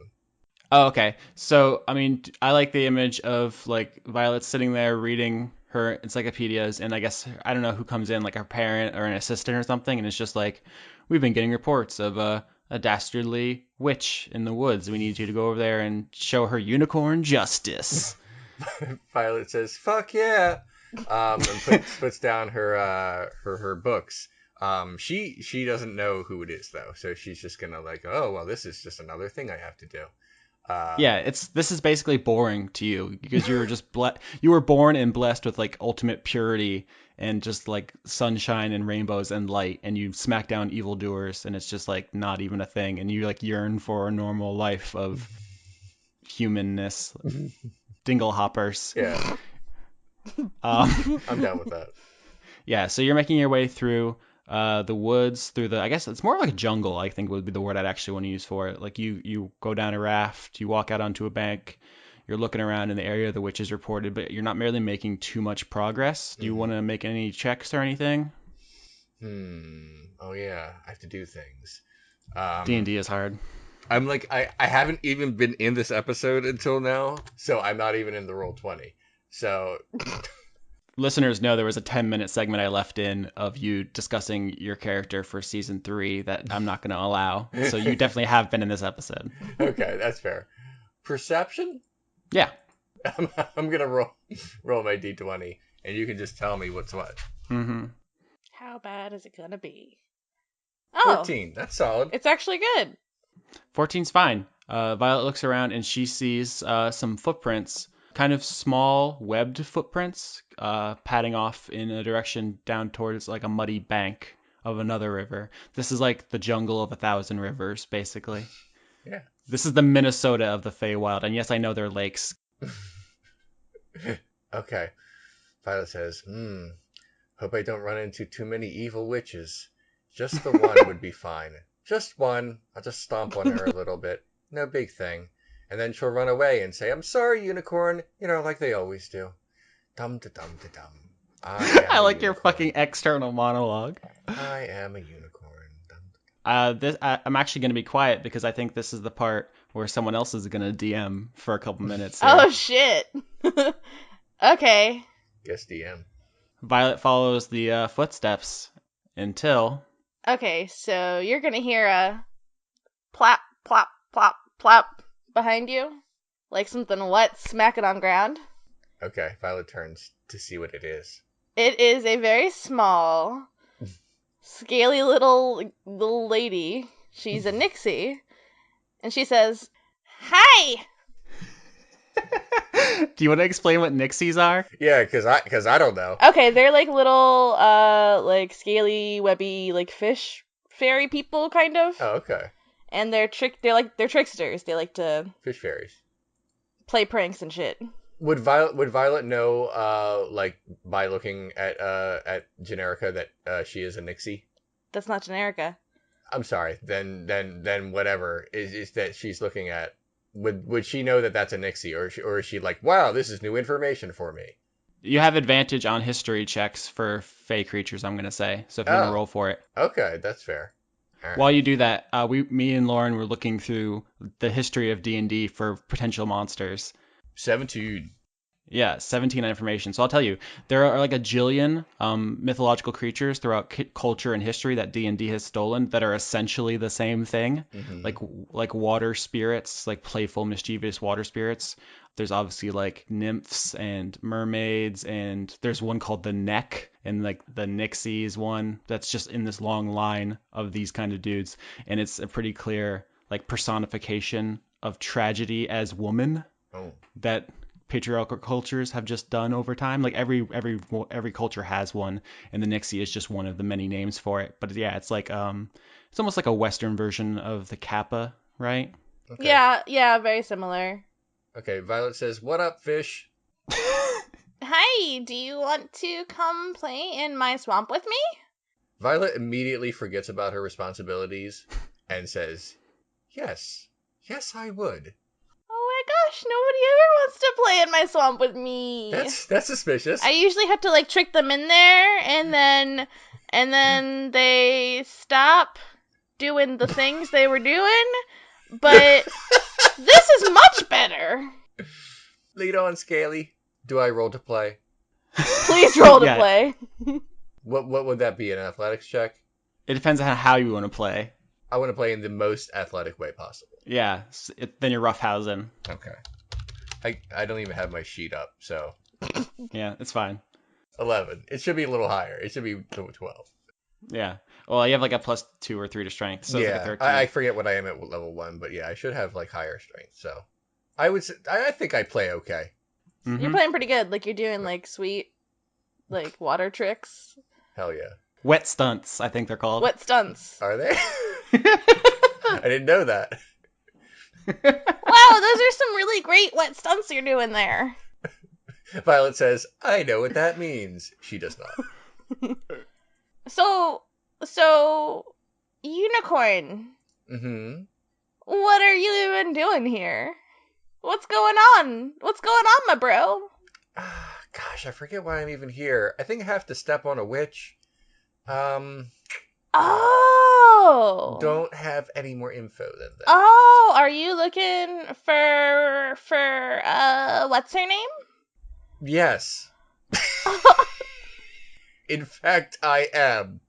Oh, okay. So, I mean, I like the image of like Violet sitting there reading her encyclopedias, and I guess I don't know who comes in, like her parent or an assistant or something, and it's just like, we've been getting reports of a dastardly witch in the woods. We need you to go over there and show her unicorn justice. Violet says, "Fuck yeah," and puts down her books. She doesn't know who it is though, so she's just gonna like, oh well, this is just another thing I have to do. Yeah, this is basically boring to you because you were just you were born and blessed with like ultimate purity and just like sunshine and rainbows and light, and you smack down evildoers, and it's just like not even a thing, and you like yearn for a normal life of humanness, dingle hoppers. Yeah, Um, I'm down with that. yeah, so you're making your way through the woods, through the, I guess it's more like a jungle, I think would be the word I'd actually want to use for it. Like you go down a raft, you walk out onto a bank, you're looking around in the area the witch is reported, but you're not merely making too much progress. Do you want to make any checks or anything? Oh yeah, I have to do things. D&D is hard. I'm like I haven't even been in this episode until now, so I'm not even in the Roll20. So Listeners know there was a 10-minute segment I left in of you discussing your character for season 3 that I'm not going to allow. So you definitely have been in this episode. okay, that's fair. Perception? Yeah. I'm gonna roll my d20, and you can just tell me what's what. Mm-hmm. How bad is it gonna be? Oh, 14. That's solid. it's actually good. 14's fine. Violet looks around and she sees some footprints, kind of small webbed footprints, padding off in a direction down towards like a muddy bank of another river. This is like the jungle of 1,000 rivers, basically. Yeah. This is the Minnesota of the Feywild, and yes, I know they're lakes. Okay. Violet says, hope I don't run into too many evil witches. Just the one would be fine. Just one. I'll just stomp on her a little bit. No big thing. And then she'll run away and say, I'm sorry, unicorn. Like they always do. Dum-da-dum-da-dum. I like your fucking external monologue. I am a unicorn. I'm actually going to be quiet because I think this is the part where someone else is going to DM for a couple minutes. Here. Oh shit. Okay. Guess DM. Violet follows the footsteps until... Okay, so you're gonna hear a plop, plop, plop, plop behind you. Like something wet smacking on ground. Okay, Violet turns to see what it is. It is a very small, scaly little lady. She's a Nixie. And she says, "Hi!" Do you want to explain what Nixies are? Yeah, because I don't know. Okay, they're like little, like scaly, webby, like fish fairy people, kind of. Oh, okay. And they're tricksters. They like to Fish fairies. play pranks and shit. Would Violet know, like by looking at Generica that she is a Nixie? That's not Generica. I'm sorry. Then whatever is that she's looking at. Would she know that that's a Nixie, or is she like, wow, this is new information for me? You have advantage on history checks for fey creatures, I'm going to say. So if you want to roll for it. Okay, that's fair. All right. While you do that, me and Lauren were looking through the history of D&D for potential monsters. 17. Yeah, 17 on information. So I'll tell you, there are like a jillion mythological creatures throughout culture and history that D&D has stolen that are essentially the same thing. Mm-hmm. Like water spirits, like playful, mischievous water spirits. There's obviously like nymphs and mermaids, and there's one called the Neck, and like the Nixies one that's just in this long line of these kind of dudes. And it's a pretty clear like personification of tragedy as woman that patriarchal cultures have just done over time. Like every culture has one, and the Nixie is just one of the many names for it. But yeah, it's like it's almost like a Western version of the Kappa, right? Okay. Yeah, very similar. Okay, Violet says, "What up, fish?" Hi, do you want to come play in my swamp with me? Violet immediately forgets about her responsibilities and says, "Yes, I would." Oh my gosh, nobody ever wants to play in my swamp with me. That's suspicious. I usually have to like trick them in there, and then they stop doing the things they were doing. But this is much better. Lead on, Scaly. Do I roll to play? Please roll to Yeah. play. What would that be? An athletics check? It depends on how you want to play. I want to play in the most athletic way possible. Yeah, then you're roughhousing. Okay. I don't even have my sheet up, so Yeah, it's fine. 11. It should be a little higher. It should be 12. Yeah. Well, you have like a +2 or 3 to strength, so it's like a Yeah, 13. I forget what I am at level 1, but yeah, I should have like higher strength. So I would say, I think I play okay. Mhm. You're playing pretty good. Like, you're doing, like, sweet, like, water tricks. Hell yeah. Wet stunts, I think they're called. Wet stunts. Are they? I didn't know that. Wow, those are some really great wet stunts you're doing there. Violet says, I know what that means. She does not. So, Unicorn, Mm-hmm. what are you even doing here? What's going on? What's going on, my bro? Gosh, I forget why I'm even here. I think I have to step on a witch. Oh. Don't have any more info than that. Oh, are you looking for what's her name? Yes. In fact, I am.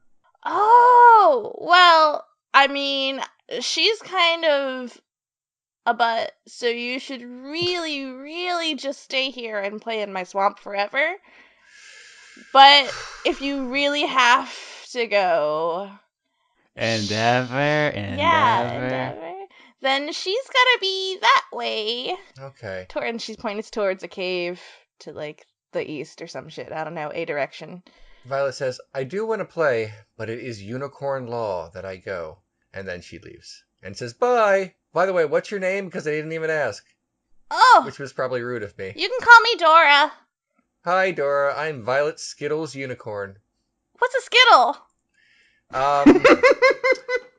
Oh, well, I mean, she's kind of a butt, so you should really, really just stay here and play in my swamp forever. But if you really have to go, Endeavor. then she's gotta be that way. Okay. And she's pointing towards a cave to, like, the east or some shit. I don't know, a direction. Violet says, I do want to play, but it is unicorn law that I go. And then she leaves. And says, bye. By the way, what's your name? Because I didn't even ask. Oh, Which was probably rude of me. you can call me Dora. Hi, Dora. I'm Violet Skittles Unicorn. What's a Skittle?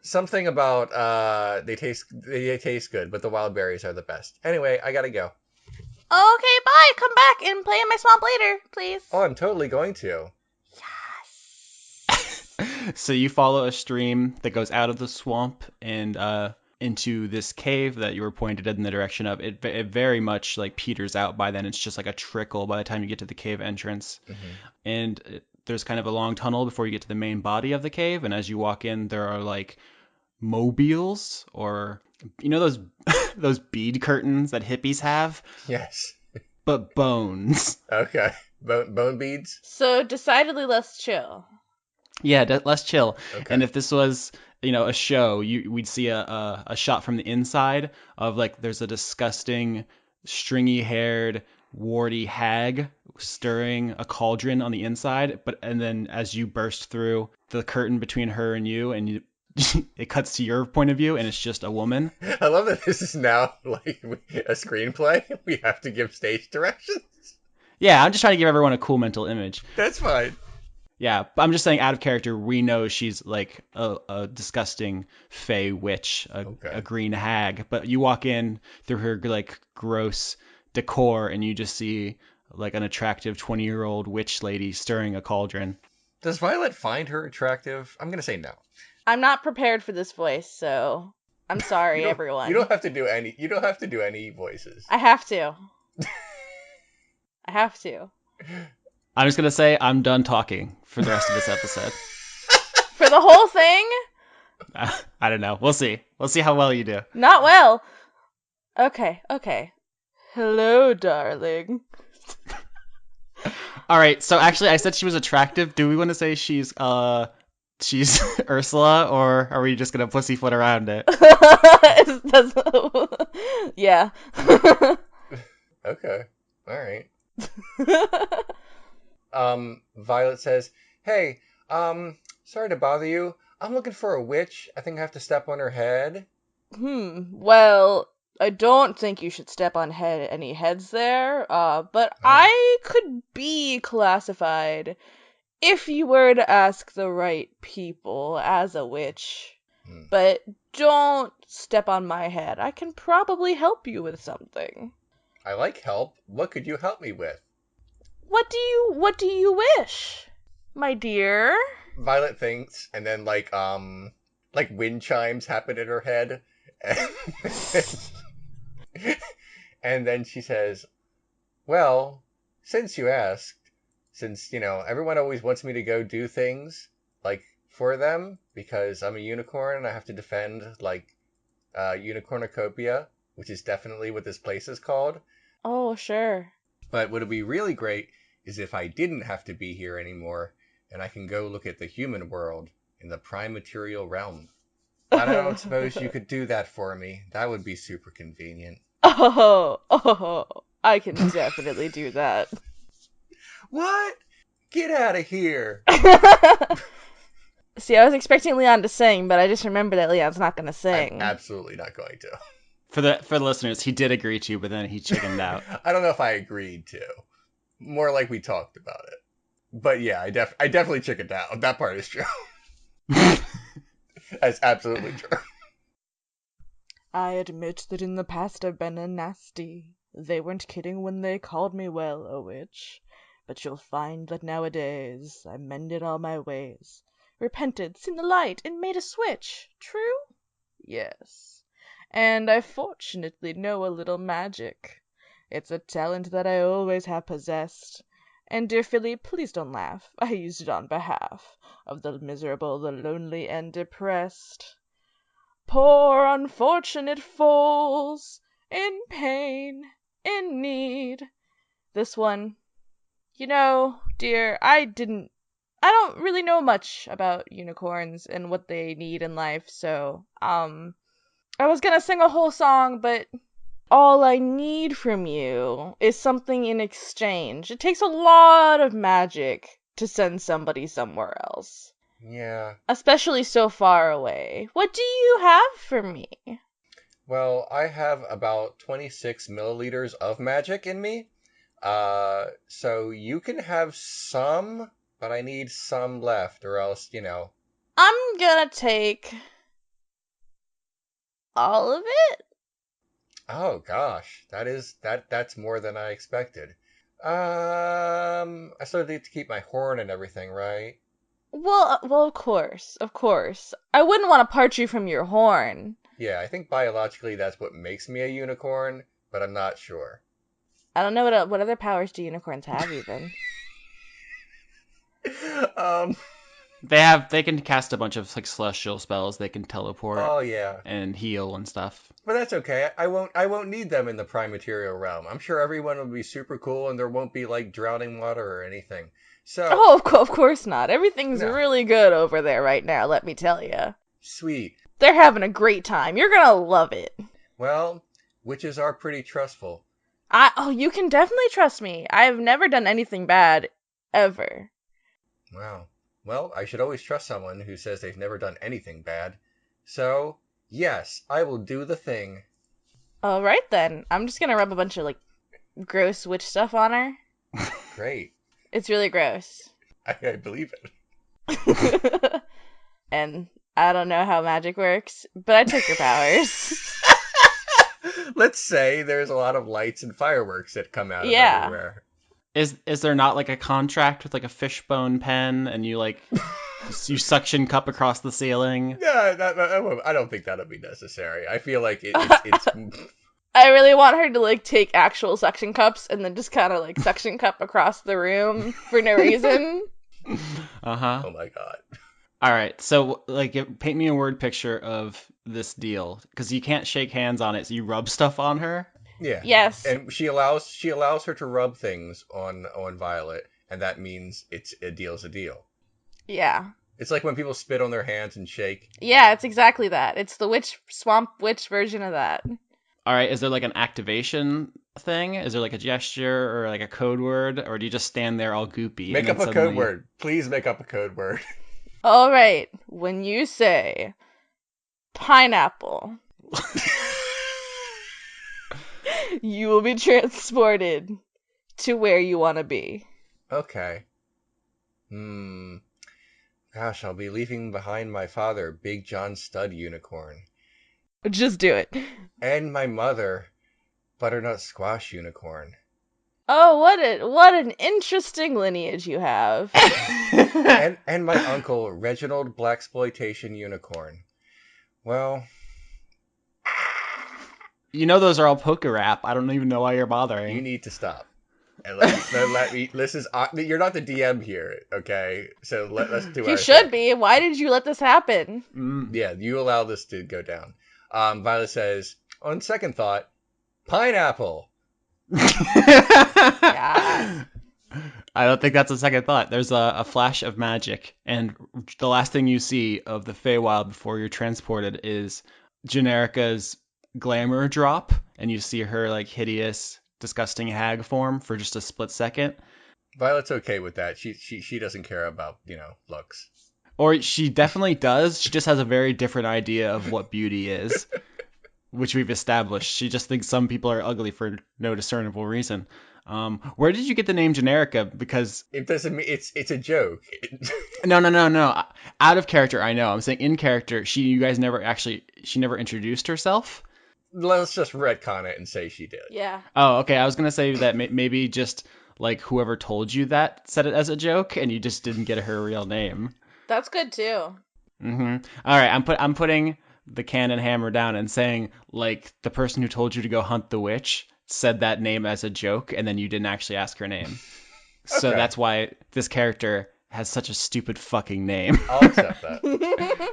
Something about they taste good, but the wild berries are the best. Anyway, I gotta go. Okay, bye. Come back and play in my swamp later, please. Oh, I'm totally going to. So you follow a stream that goes out of the swamp and into this cave that you were pointed in the direction of. It very much like peters out by then. It's just like a trickle by the time you get to the cave entrance. Mm-hmm. And there's kind of a long tunnel before you get to the main body of the cave. And as you walk in, there are like mobiles, or you know those those bead curtains that hippies have, Yes. but bones. Okay. Bone beads? So decidedly less chill. Yeah, less chill. Okay. And if this was, a show, we'd see a shot from the inside of like there's a disgusting, stringy-haired, warty hag stirring a cauldron on the inside. And then as you burst through the curtain between her and you, it cuts to your point of view, and it's just a woman. I love that this is now like a screenplay. We have to give stage directions. Yeah, I'm just trying to give everyone a cool mental image. That's fine. Yeah, but I'm just saying out of character, we know she's like a disgusting fey witch, a green hag. But you walk in through her like gross decor and you just see like an attractive 20-year-old witch lady stirring a cauldron. Does Violet find her attractive? I'm going to say no. I'm not prepared for this voice, so I'm sorry, everyone. You don't have to do any voices. I have to. I have to. I'm just going to say I'm done talking for the rest of this episode. For the whole thing? I don't know. We'll see. We'll see how well you do. Not well. Okay. Hello, darling. All right. So actually, I said she was attractive. Do we want to say she's Ursula, or are we just gonna pussyfoot around it? Yeah. Okay. All right. Violet says, "Hey, sorry to bother you. I'm looking for a witch. I think I have to step on her head." Well, I don't think you should step on any heads there, but I could be classified if you were to ask the right people as a witch. But don't step on my head. I can probably help you with something. I like help. What could you help me with? What do you wish, my dear? Violet thinks, and then like wind chimes happen in her head, and then she says, "Well, since you asked, since everyone always wants me to go do things like for them because I'm a unicorn and I have to defend like Unicornucopia, which is definitely what this place is called. Oh, sure. But what would be really great is if I didn't have to be here anymore and I can go look at the human world in the prime material realm. But I don't suppose you could do that for me. That would be super convenient." Oh, I can definitely do that. What? Get out of here. See, I was expecting Leon to sing, but I just remembered that Leon's not gonna I'm sing. absolutely not going to. For the listeners, he did agree to, but then he chickened out. I don't know if I agreed to. More like we talked about it. But yeah, I definitely chickened out. That part is true. That's absolutely true. I admit that in the past I've been a nasty. They weren't kidding when they called me, well, a witch. But you'll find that nowadays I mended all my ways, repented, seen the light, and made a switch. True? Yes. And I fortunately know a little magic. It's a talent that I always have possessed. And, dear Philly, please don't laugh. I used it on behalf of the miserable, the lonely, and depressed. Poor unfortunate Foals, in pain, in need. This one, dear, I don't really know much about unicorns and what they need in life, so, I was gonna sing a whole song, but all I need from you is something in exchange. It takes a lot of magic to send somebody somewhere else. Yeah. Especially so far away. What do you have for me? Well, I have about 26 milliliters of magic in me. So you can have some, but I need some left, or else. I'm gonna take all of it. Oh gosh, that's more than I expected. I still need to keep my horn and everything, right? Well, of course, of course. I wouldn't want to part you from your horn. Yeah, I think biologically that's what makes me a unicorn, but I'm not sure. I don't know what other powers do unicorns have even. um. They can cast a bunch of like celestial spells. They can teleport Oh yeah, and heal and stuff. but that's okay. I won't need them in the prime material realm. I'm sure everyone will be super cool, and there won't be like drowning water or anything. So Oh, of course not. Everything's no, really good over there right now, let me tell you. sweet. They're having a great time. You're gonna love it. Well, witches are pretty trustful. You can definitely trust me. I've never done anything bad, ever. Wow. Well, I should always trust someone who says they've never done anything bad. So, yes, I will do the thing. Alright then. I'm just gonna rub a bunch of, gross witch stuff on her. Great. It's really gross. I believe it. And I don't know how magic works, but I took your powers. Let's say there's a lot of lights and fireworks that come out of Yeah. everywhere. Is there not like a contract with like a fishbone pen and you you suction cup across the ceiling? No, I don't think that'll be necessary. I feel like it's I really want her to take actual suction cups and then just kind of suction cup across the room for no reason. Uh-huh. Oh my god. All right. So paint me a word picture of this deal because you can't shake hands on it, so you rub stuff on her. Yeah. Yes. And she allows her to rub things on Violet, and that means a deal's a deal. Yeah. It's like when people spit on their hands and shake. Yeah, it's exactly that. It's the swamp witch version of that. All right. Is there an activation thing? Is there a gesture or a code word, or do you just stand there all goopy? Make and up then a suddenly... code word. Please make up a code word. All right. When you say pineapple, you will be transported to where you want to be. Okay. Gosh, I'll be leaving behind my father, Big John Stud Unicorn. Just do it. And my mother, butternut squash unicorn. Oh, what an interesting lineage you have. And my uncle, Reginald Blaxploitation Unicorn. Well, You know those are all poker rap. I don't even know why you're bothering. you need to stop. And let me. This is you're not the DM here, okay? So let's do. You should be. Why did you let this happen? Yeah, you allow this to go down. Violet says, on second thought, pineapple. Yeah. I don't think that's a second thought. There's a flash of magic, and the last thing you see of the Feywild before you're transported is Generica's glamour drop, and you see her like hideous, disgusting hag form for just a split second. Violet's okay with that. She doesn't care about looks. Or she definitely does. She just has a very different idea of what beauty is, which we've established. She just thinks some people are ugly for no discernible reason. Where did you get the name Generica? Because it doesn't mean it's a joke. No. Out of character, I know. I'm saying in character, she never introduced herself. Let's just retcon it and say she did. Yeah. Oh, okay. I was gonna say that maybe just like whoever told you that said it as a joke, and you just didn't get her real name. That's good too. All right. I'm putting the cannon hammer down and saying like the person who told you to go hunt the witch said that name as a joke, and then you didn't actually ask her name. So Okay. that's why this character has such a stupid fucking name. I'll accept that.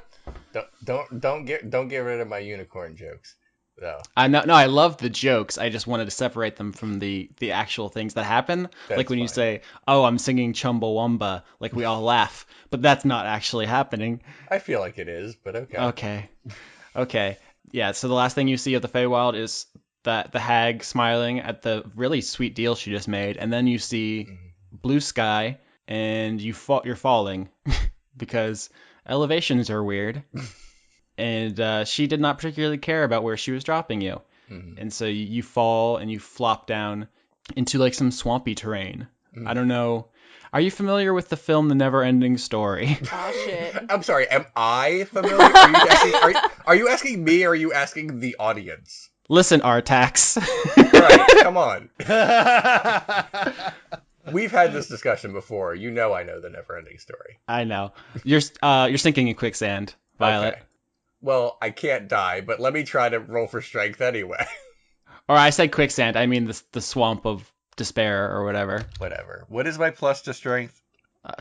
Don't get rid of my unicorn jokes. No. I love the jokes. I just wanted to separate them from the actual things that happen. That's like when you fine. say, "Oh, I'm singing Chumbawamba," like we all laugh, but that's not actually happening. I feel like it is, but okay. Okay. Yeah. So the last thing you see of the Feywild is that the hag smiling at the really sweet deal she just made, and then you see blue sky, and you're falling because elevations are weird. And she did not particularly care about where she was dropping you. Mhm. And so you fall and you flop down into like some swampy terrain. I don't know. Are you familiar with the film The Never Ending Story? Oh shit. I'm sorry. Am I familiar? Are you asking me, or are you asking the audience? Listen, Artax. Right. Come on. We've had this discussion before. You know I know the never-ending story. I know. You're sinking in quicksand, Violet. Okay. Well, I can't die, but let me try to roll for strength anyway. Or I said quicksand. I mean the swamp of despair or whatever. Whatever. What is my plus to strength?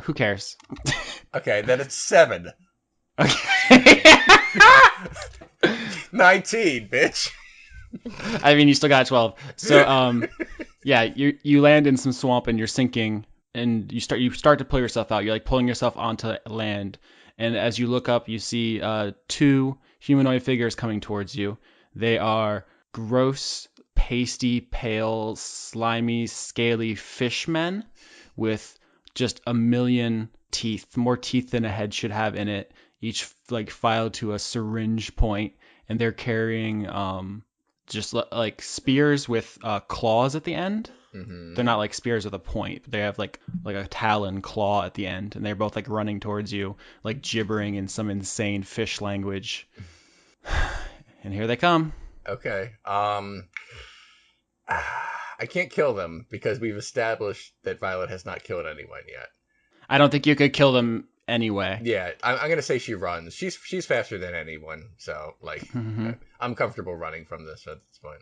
Who cares? Okay, then it's 7. Okay. 19, bitch. I mean, you still got 12. So, yeah, you land in some swamp and you're sinking, and you start to pull yourself out. You're like pulling yourself onto land, and as you look up, you see 2 humanoid figures coming towards you. They are gross, pasty, pale, slimy, scaly fishmen with just a million teeth, more teeth than a head should have in it, each like filed to a syringe point, and they're carrying just like spears with claws at the end. Mm-hmm. They're not like spears with a point. They have like a talon claw at the end, and they're both like running towards you, like gibbering in some insane fish language. And here they come. Okay. I can't kill them because we've established that Violet has not killed anyone yet. I don't think you could kill them anyway. Yeah, I'm gonna say she runs. She's faster than anyone, so like I'm comfortable running from this at this point.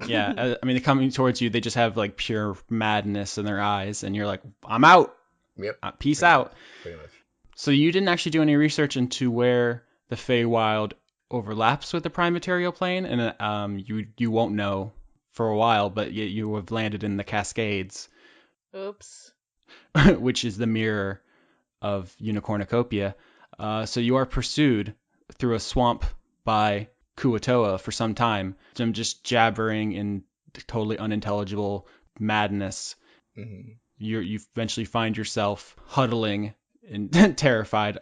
Yeah, I mean, they're coming towards you. They just have like pure madness in their eyes, and you're like, "I'm out. Yep. Peace out." Pretty much. So you didn't actually do any research into where the Feywild overlaps with the Prime Material Plane, and you won't know for a while, but you have landed in the Cascades, Oops. which is the mirror of Unicornucopia. So you are pursued through a swamp by Kuatoa for some time. Them just jabbering in totally unintelligible madness. Mm-hmm. You eventually find yourself huddling and terrified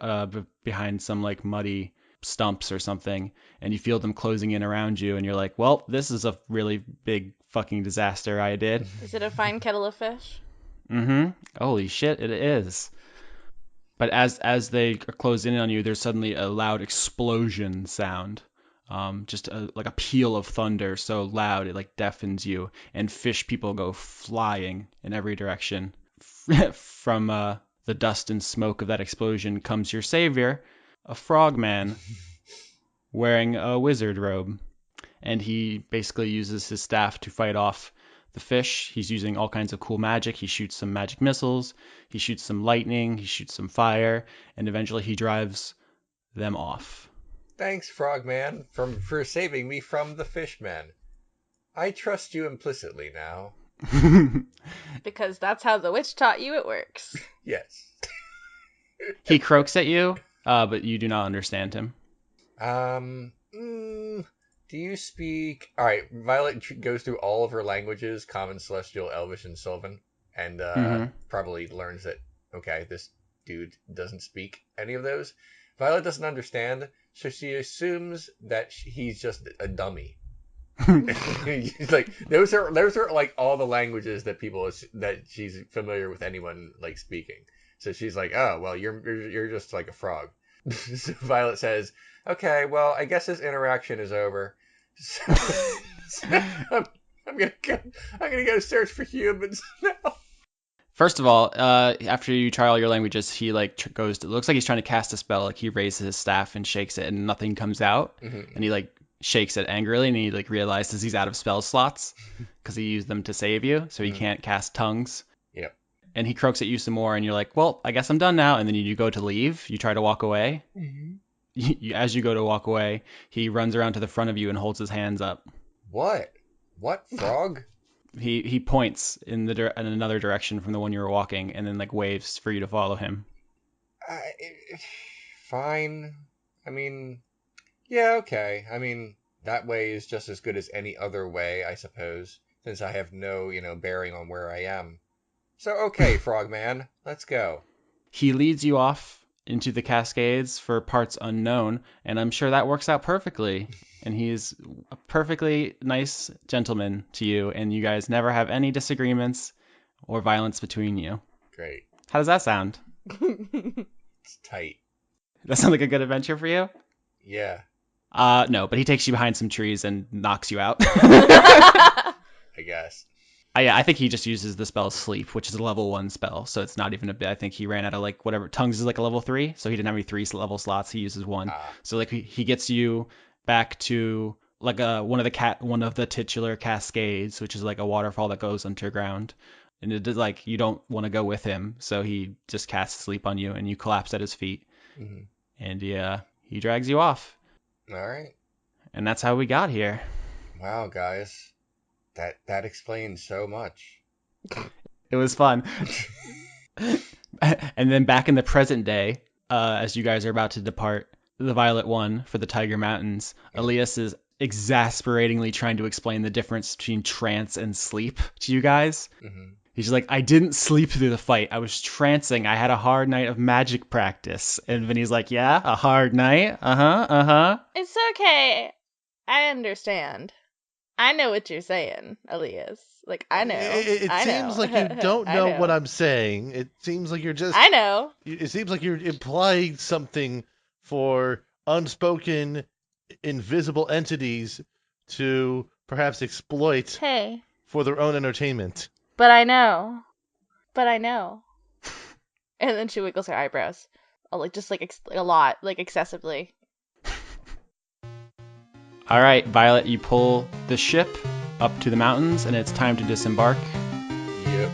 behind some like muddy stumps or something, and you feel them closing in around you, and you're like, well, this is a really big fucking disaster I did. Is it a fine kettle of fish? Holy shit, it is. But as they close in on you, there's suddenly a loud explosion sound. like a peal of thunder so loud it like deafens you, and fish people go flying in every direction. From the dust and smoke of that explosion comes your savior, a frogman wearing a wizard robe, and he basically uses his staff to fight off the fish. He's using all kinds of cool magic. He shoots some magic missiles, he shoots some lightning, he shoots some fire, and eventually he drives them off. Thanks, Frogman, for saving me from the Fishman. I trust you implicitly now. Because that's how the witch taught you it works. Yes. He croaks at you, but you do not understand him. Do you speak... Alright, Violet goes through all of her languages, Common, Celestial, Elvish, and Sylvan, and probably learns that, okay, this dude doesn't speak any of those. Violet doesn't understand, so she assumes that he's just a dummy. Like those are like all the languages that she's familiar with anyone like speaking. So she's like, oh well, you're just like a frog. So Violet says, okay, well, I guess this interaction is over. So, I'm gonna go search for humans now. First of all, after you try all your languages, he like goes to, it looks like he's trying to cast a spell. Like he raises his staff and shakes it, and nothing comes out. Mm-hmm. And he like shakes it angrily, and he like realizes he's out of spell slots because he used them to save you, so he can't cast tongues. Yep. And he croaks at you some more, and you're like, well, I guess I'm done now. And then you go to leave. You try to walk away. Mm-hmm. As you go to walk away, he runs around to the front of you and holds his hands up. What frog? He points in another direction from the one you were walking, and then like waves for you to follow him. Fine. I mean, yeah, okay. I mean, that way is just as good as any other way, I suppose, since I have no, bearing on where I am. So, okay, Frogman, let's go. He leads you off into the Cascades for parts unknown, and I'm sure that works out perfectly. And he's a perfectly nice gentleman to you, and you guys never have any disagreements or violence between you. Great. How does that sound? It's tight. That sounds like a good adventure for you? Yeah. No, but he takes you behind some trees and knocks you out. I guess. Yeah, I think he just uses the spell Sleep, which is a level 1 spell, so it's not even a bit. I think he ran out of like whatever. Tongues is like a level 3, so he didn't have any 3 level slots. He uses 1. So like he gets you back to like one of the titular cascades, which is like a waterfall that goes underground. And it is like you don't want to go with him, so he just casts Sleep on you, and you collapse at his feet. Mm-hmm. And he drags you off. All right. And that's how we got here. Wow, guys. That explains so much. It was fun. And then back in the present day, as you guys are about to depart the Violet One for the Tiger Mountains, Alias is exasperatingly trying to explain the difference between trance and sleep to you guys. Mm-hmm. He's like, I didn't sleep through the fight. I was trancing. I had a hard night of magic practice. And Vinny's like, yeah, a hard night? Uh-huh. It's okay. I understand. I know what you're saying, Alias. Like, I know. It seems like you don't know what I'm saying. It seems like you're just... I know. It seems like you're implying something for unspoken, invisible entities to perhaps exploit for their own entertainment. But I know. And then she wiggles her eyebrows. A lot, like excessively. All right, Violet, you pull the ship up to the mountains, and it's time to disembark. Yep.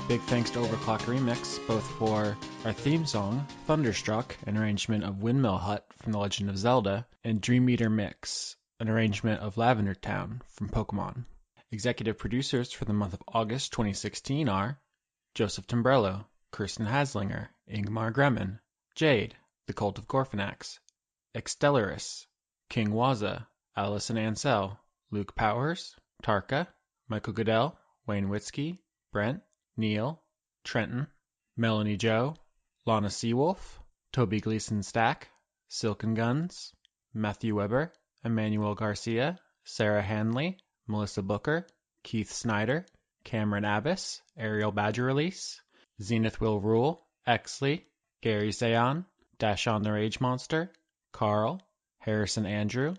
Big thanks to Overclock Remix, both for our theme song, Thunderstruck, an arrangement of Windmill Hut from The Legend of Zelda, and Dream Meter Mix, an arrangement of Lavender Town from Pokemon. Executive producers for the month of August 2016 are Joseph Tombrello, Kirsten Haslinger, Ingmar Gremmen, Jade, The Cult of Gorfanax, Extellaris, King Waza, Allison Ansell, Luke Powers, Tarka, Michael Goodell, Wayne Witzke, Brent, Neil, Trenton, Melanie Joe, Lana Seawolf, Toby Gleason Stack, Silken Guns, Matthew Weber, Emmanuel Garcia, Sarah Hanley, Melissa Booker, Keith Snyder, Cameron Abbas, Ariel Badger Release, Zenith Will Rule, Exley, Gary Zayon, Dashon the Rage Monster, Carl, Harrison Andrew,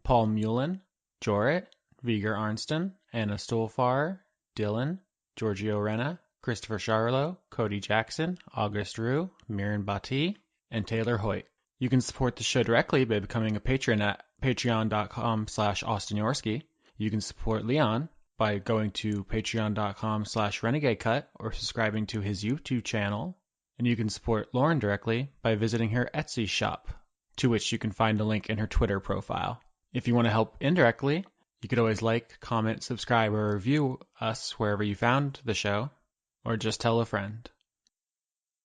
Paul Mullen, Jorrit, Viger Arnston, Anna Stolfarer, Dylan, Giorgio Renna, Christopher Charlo, Cody Jackson, August Rue, Mirren Bati, and Taylor Hoyt. You can support the show directly by becoming a patron at patreon.com/AustinYorski. You can support Leon by going to patreon.com/renegadecut or subscribing to his YouTube channel. And you can support Lauren directly by visiting her Etsy shop, to which you can find a link in her Twitter profile. If you want to help indirectly, you could always like, comment, subscribe, or review us wherever you found the show, or just tell a friend.